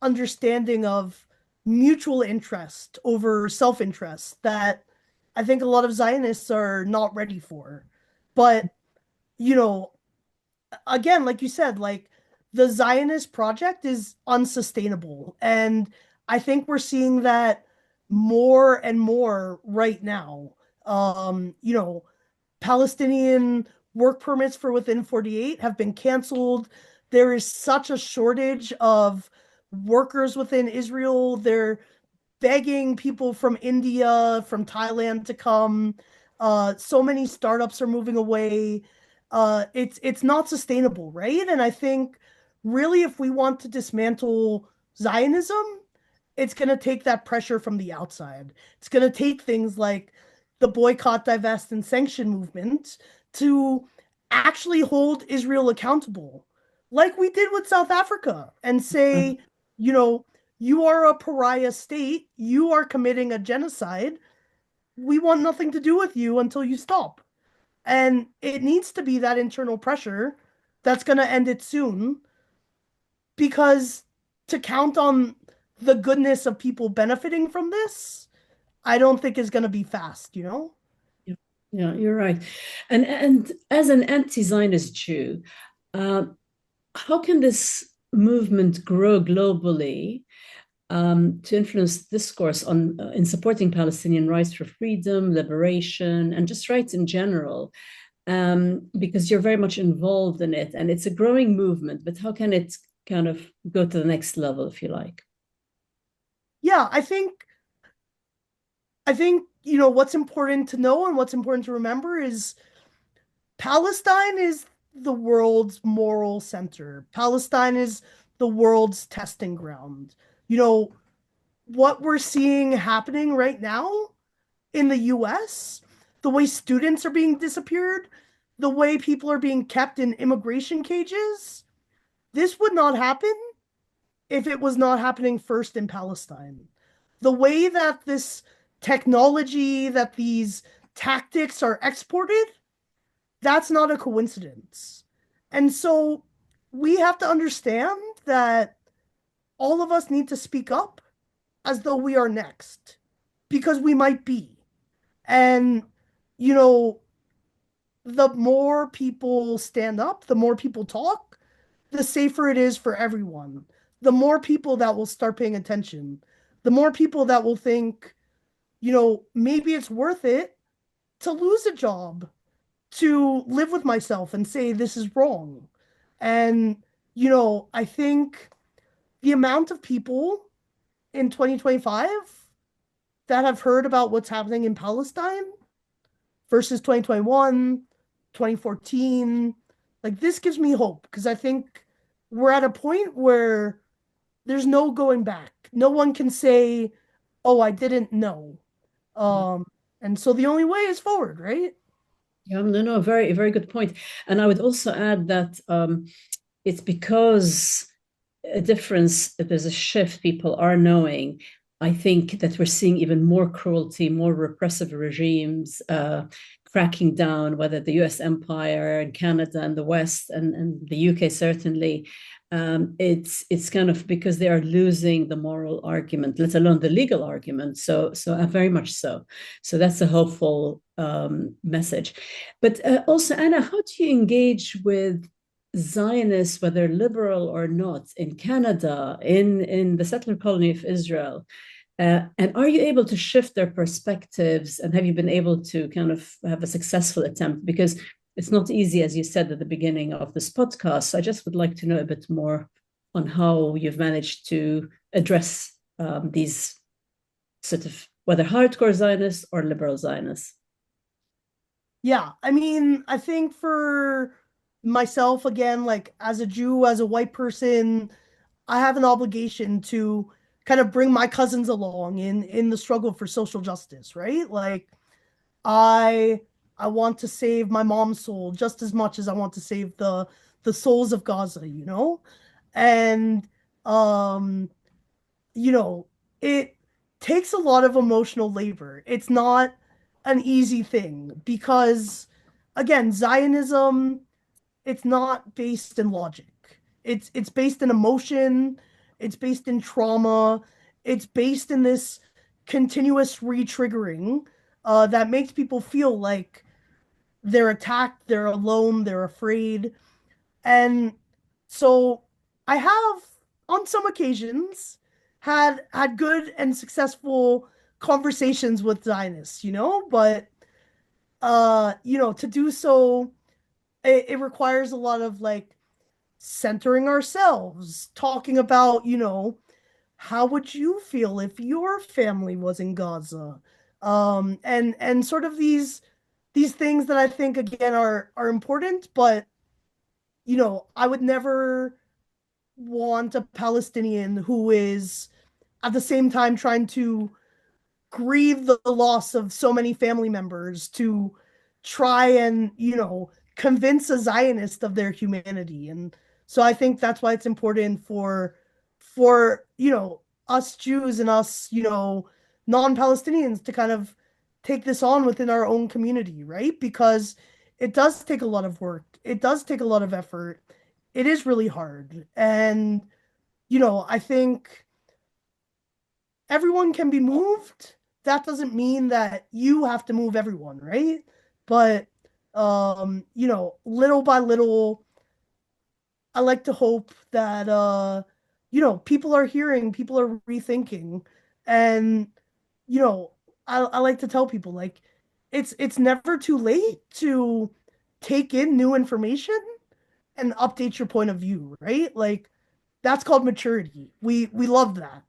understanding of mutual interest over self-interest that I think a lot of Zionists are not ready for. But, again, like you said, like the Zionist project is unsustainable. And I think we're seeing that more and more right now. Palestinian work permits for within 48 have been canceled. There is such a shortage of workers within Israel. They're begging people from India, from Thailand to come. So many startups are moving away. It's not sustainable, right? And I think really if we want to dismantle Zionism, it's going to take that pressure from the outside. It's going to take things like the boycott, divest, and sanction movement to actually hold Israel accountable, like we did with South Africa, and say, you are a pariah state, you are committing a genocide, we want nothing to do with you until you stop. And it needs to be that internal pressure that's going to end it soon, because to count on the goodness of people benefiting from this, I don't think is going to be fast, Yeah, you're right. And as an anti-Zionist Jew, how can this movement grow globally to influence discourse in supporting Palestinian rights for freedom, liberation, and just rights in general? Because you're very much involved in it, and it's a growing movement, but how can it kind of go to the next level, if you like? Yeah, I think what's important to know and what's important to remember is Palestine is the world's moral center. Palestine is the world's testing ground. You know, what we're seeing happening right now in the US, the way students are being disappeared, the way people are being kept in immigration cages, this would not happen if it was not happening first in Palestine. The way that this technology, that these tactics are exported, that's not a coincidence. And so we have to understand that all of us need to speak up as though we are next, because we might be. And, you know, the more people stand up, the more people talk, the safer it is for everyone. The more people that will start paying attention, the more people that will think, you know, maybe it's worth it to lose a job, to live with myself and say this is wrong. And, you know, I think the amount of people in 2025 that have heard about what's happening in Palestine versus 2021, 2014, like this gives me hope, because I think we're at a point where there's no going back. No one can say, oh, I didn't know. And so the only way is forward, right? Yeah, no, very, very good point. And I would also add that it's because a difference, there's a shift, people are knowing. I think that we're seeing even more cruelty, more repressive regimes cracking down, whether the US empire and Canada and the West and the UK certainly. It's kind of because they are losing the moral argument, let alone the legal argument. So very much so. So that's a hopeful message. But also, Anna, how do you engage with Zionists, whether liberal or not, in Canada, in the settler colony of Israel? And are you able to shift their perspectives? And have you been able to kind of have a successful attempt? Because it's not easy, as you said at the beginning of this podcast. So I just would like to know a bit more on how you've managed to address these sort of, whether hardcore Zionists or liberal Zionists. Yeah, I mean, I think for myself, again, like as a Jew, as a white person, I have an obligation to kind of bring my cousins along in the struggle for social justice, right? Like I want to save my mom's soul just as much as I want to save the souls of Gaza, you know? And you know, it takes a lot of emotional labor. It's not an easy thing because again, Zionism, it's not based in logic. It's based in emotion, it's based in trauma, it's based in this continuous re-triggering that makes people feel like they're attacked, they're alone, they're afraid. And so I have, on some occasions, had good and successful conversations with Zionists, you know, but you know, to do so, it requires a lot of like centering ourselves, talking about, you know, how would you feel if your family was in Gaza? And sort of these things that I think again are important, but you know, I would never want a Palestinian who is at the same time trying to grieve the loss of so many family members to try and, you know, convince a Zionist of their humanity. And so I think that's why it's important for, you know, us Jews and us, you know, non-Palestinians to kind of take this on within our own community, right? Because it does take a lot of work. It does take a lot of effort. It is really hard. And, you know, I think everyone can be moved. That doesn't mean that you have to move everyone, right? But, you know, little by little, I like to hope that, you know, people are hearing, people are rethinking. And, you know, I like to tell people, like, it's never too late to take in new information and update your point of view, right? Like, that's called maturity. We love that.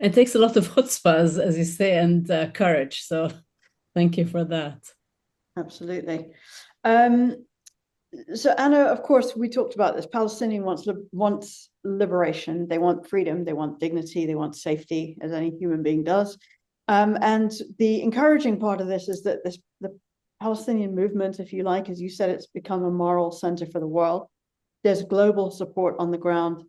It takes a lot of chutzpah, as you say, and courage. So thank you for that. Absolutely. So Anna, of course, we talked about this. Palestinian wants liberation. They want freedom. They want dignity. They want safety, as any human being does. And the encouraging part of this is that the Palestinian movement, if you like, as you said, it's become a moral center for the world. There's global support on the ground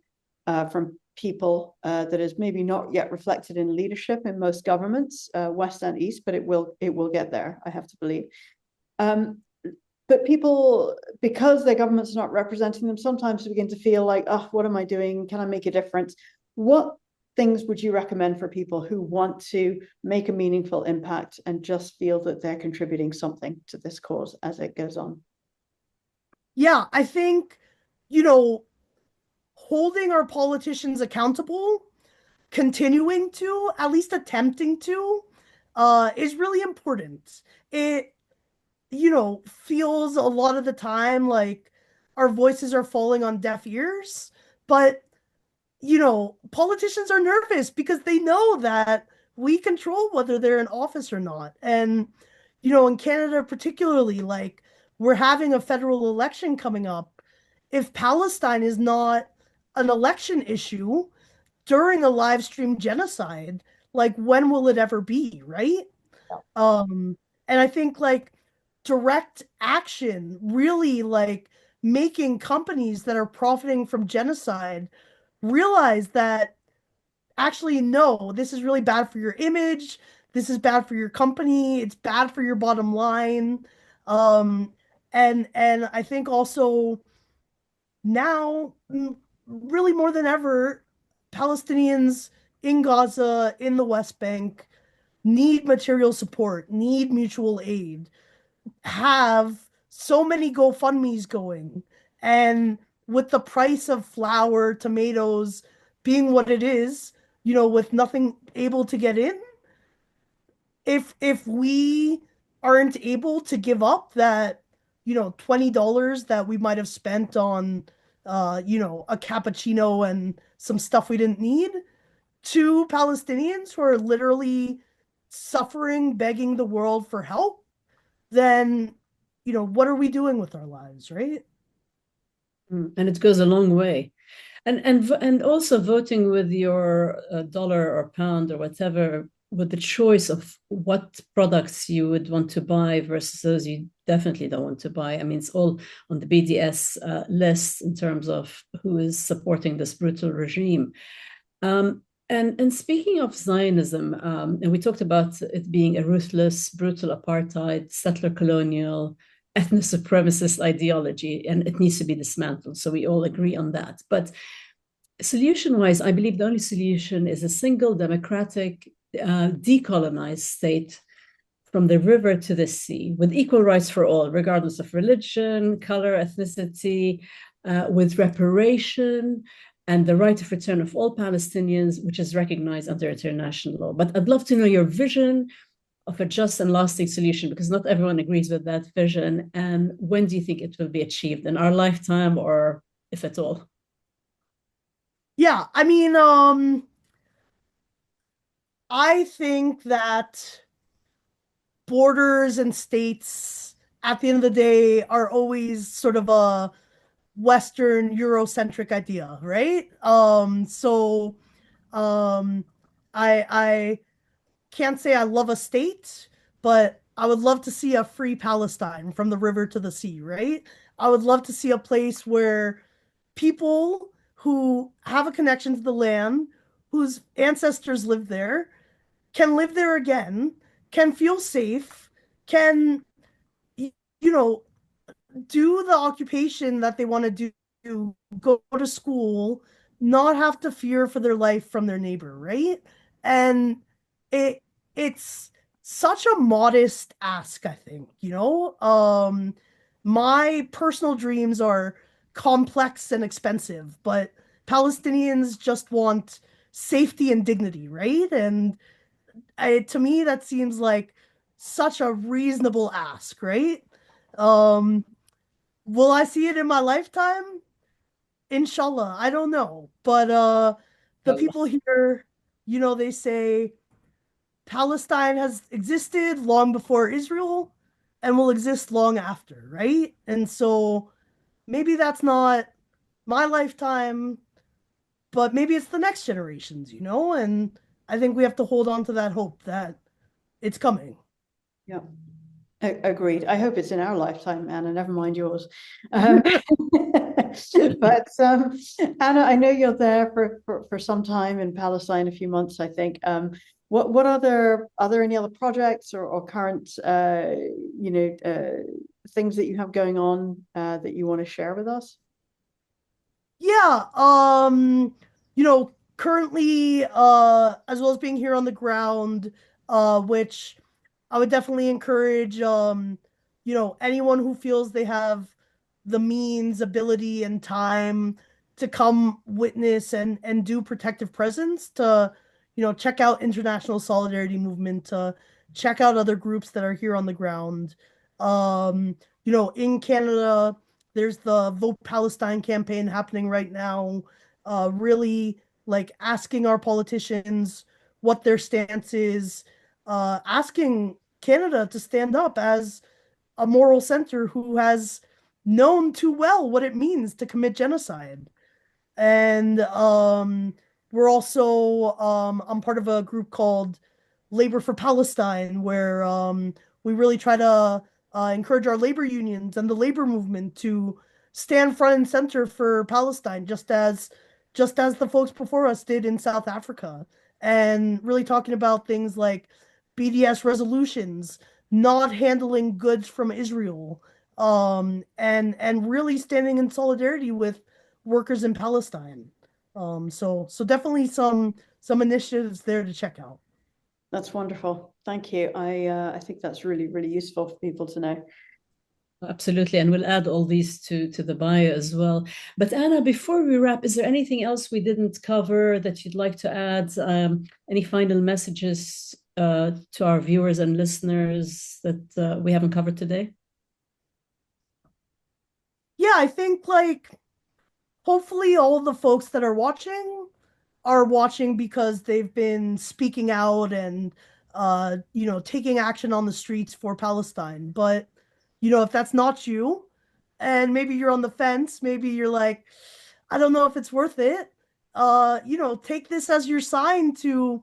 from people that is maybe not yet reflected in leadership in most governments, West and East, but it will get there, I have to believe. But people, because their government's not representing them, sometimes begin to feel like, oh, what am I doing? Can I make a difference? What things would you recommend for people who want to make a meaningful impact and just feel that they're contributing something to this cause as it goes on? Yeah, I think, holding our politicians accountable, continuing to, at least attempting to, is really important. It feels a lot of the time like our voices are falling on deaf ears. But, politicians are nervous because they know that we control whether they're in office or not. And, in Canada particularly, like we're having a federal election coming up. If Palestine is not an election issue during a live stream genocide, like when will it ever be, right? And I think like direct action, really like making companies that are profiting from genocide realize that actually, no, this is really bad for your image. This is bad for your company. It's bad for your bottom line. Um, and I think also now, really more than ever, Palestinians in Gaza, in the West Bank, need material support, need mutual aid, have so many GoFundMe's going. And with the price of flour, tomatoes being what it is, with nothing able to get in, if we aren't able to give up that, $20 that we might have spent on a cappuccino and some stuff we didn't need to Palestinians who are literally suffering, begging the world for help, then, what are we doing with our lives, right? And it goes a long way. And also voting with your dollar or pound or whatever, with the choice of what products you would want to buy versus those you definitely don't want to buy. I mean, it's all on the BDS list in terms of who is supporting this brutal regime. And speaking of Zionism, and we talked about it being a ruthless, brutal apartheid, settler colonial, ethno supremacist ideology, and it needs to be dismantled. So we all agree on that. But solution-wise, I believe the only solution is a single democratic, decolonized state from the river to the sea, with equal rights for all, regardless of religion, color, ethnicity, with reparation, and the right of return of all Palestinians, which is recognized under international law. But I'd love to know your vision of a just and lasting solution, because not everyone agrees with that vision. And when do you think it will be achieved? In our lifetime, or if at all? Yeah, I mean, I think that borders and states at the end of the day are always sort of a Western Eurocentric idea, right? So I can't say I love a state, but I would love to see a free Palestine from the river to the sea, right? I would love to see a place where people who have a connection to the land, whose ancestors lived there, can live there again, can feel safe, can, you know, do the occupation that they want to do, go to school, not have to fear for their life from their neighbor, right? And it it's such a modest ask, I think, my personal dreams are complex and expensive, but Palestinians just want safety and dignity, right? And to me, that seems like such a reasonable ask, right? Um, will I see it in my lifetime? Inshallah, I don't know. But the people here, they say Palestine has existed long before Israel. and will exist long after, right? And so maybe that's not my lifetime, but maybe it's the next generations, and I think we have to hold on to that hope that it's coming. Yeah. Agreed. I hope it's in our lifetime, Anna, never mind yours. But Anna, I know you're there for some time in Palestine, a few months, I think. What other are there any other projects or current things that you have going on that you want to share with us? Yeah, currently, as well as being here on the ground, which I would definitely encourage, anyone who feels they have the means, ability, and time to come witness and do protective presence to, check out International Solidarity Movement, to check out other groups that are here on the ground. Um, in Canada, there's the Vote Palestine campaign happening right now, really like asking our politicians what their stance is, asking Canada to stand up as a moral center who has known too well what it means to commit genocide. And we're also I'm part of a group called Labor for Palestine, where we really try to encourage our labor unions and the labor movement to stand front and center for Palestine, just as the folks before us did in South Africa, and really talking about things like BDS resolutions, not handling goods from Israel, and really standing in solidarity with workers in Palestine. So definitely some initiatives there to check out. That's wonderful. Thank you. I think that's really, really useful for people to know. Absolutely, and we'll add all these to the bio as well. But Anna, before we wrap, is there anything else we didn't cover that you'd like to add? Any final messages to our viewers and listeners that we haven't covered today? Yeah, I think hopefully all the folks that are watching because they've been speaking out and taking action on the streets for Palestine. But if that's not you, and maybe you're on the fence, maybe you're like, I don't know if it's worth it. Take this as your sign to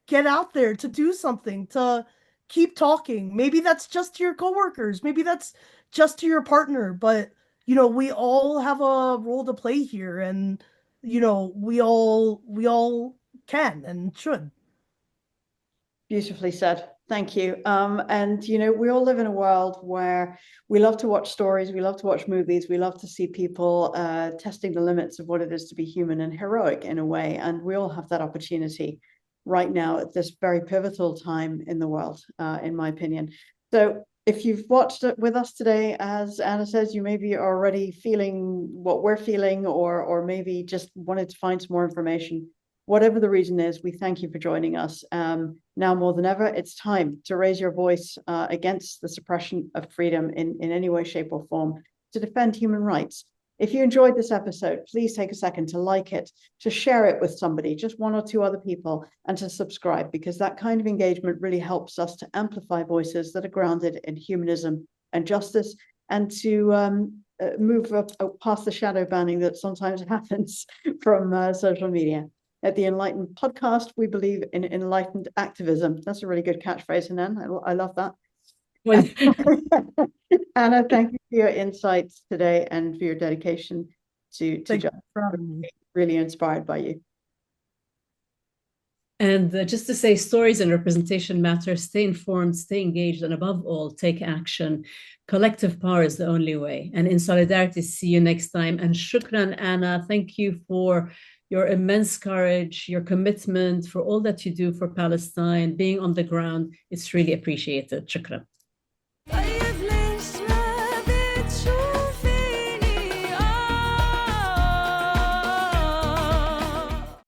get out there, to do something, to keep talking. Maybe that's just to your coworkers, maybe that's just to your partner, but we all have a role to play here, and we all can and should. Beautifully said. Thank you. And we all live in a world where we love to watch stories, we love to watch movies, we love to see people testing the limits of what it is to be human and heroic in a way. And we all have that opportunity right now at this very pivotal time in the world, in my opinion. So if you've watched it with us today, as Anna says, you maybe are already feeling what we're feeling, or maybe just wanted to find some more information. Whatever the reason is, we thank you for joining us. Now more than ever, it's time to raise your voice against the suppression of freedom in any way, shape, or form, to defend human rights. If you enjoyed this episode, please take a second to like it, to share it with somebody, just one or two other people, and to subscribe, because that kind of engagement really helps us to amplify voices that are grounded in humanism and justice, and to move up past the shadow banning that sometimes happens from social media. At the Enlightenment Podcast, we believe in enlightened activism. That's a really good catchphrase, Hanan. I love that. Well, Anna, thank you for your insights today and for your dedication to justice. Really inspired by you. And just to say, stories and representation matter. Stay informed, stay engaged, and above all, take action. Collective power is the only way. And in solidarity, see you next time. And shukran, Anna. Thank you for your immense courage, your commitment, for all that you do for Palestine, being on the ground. It's really appreciated. Shukran.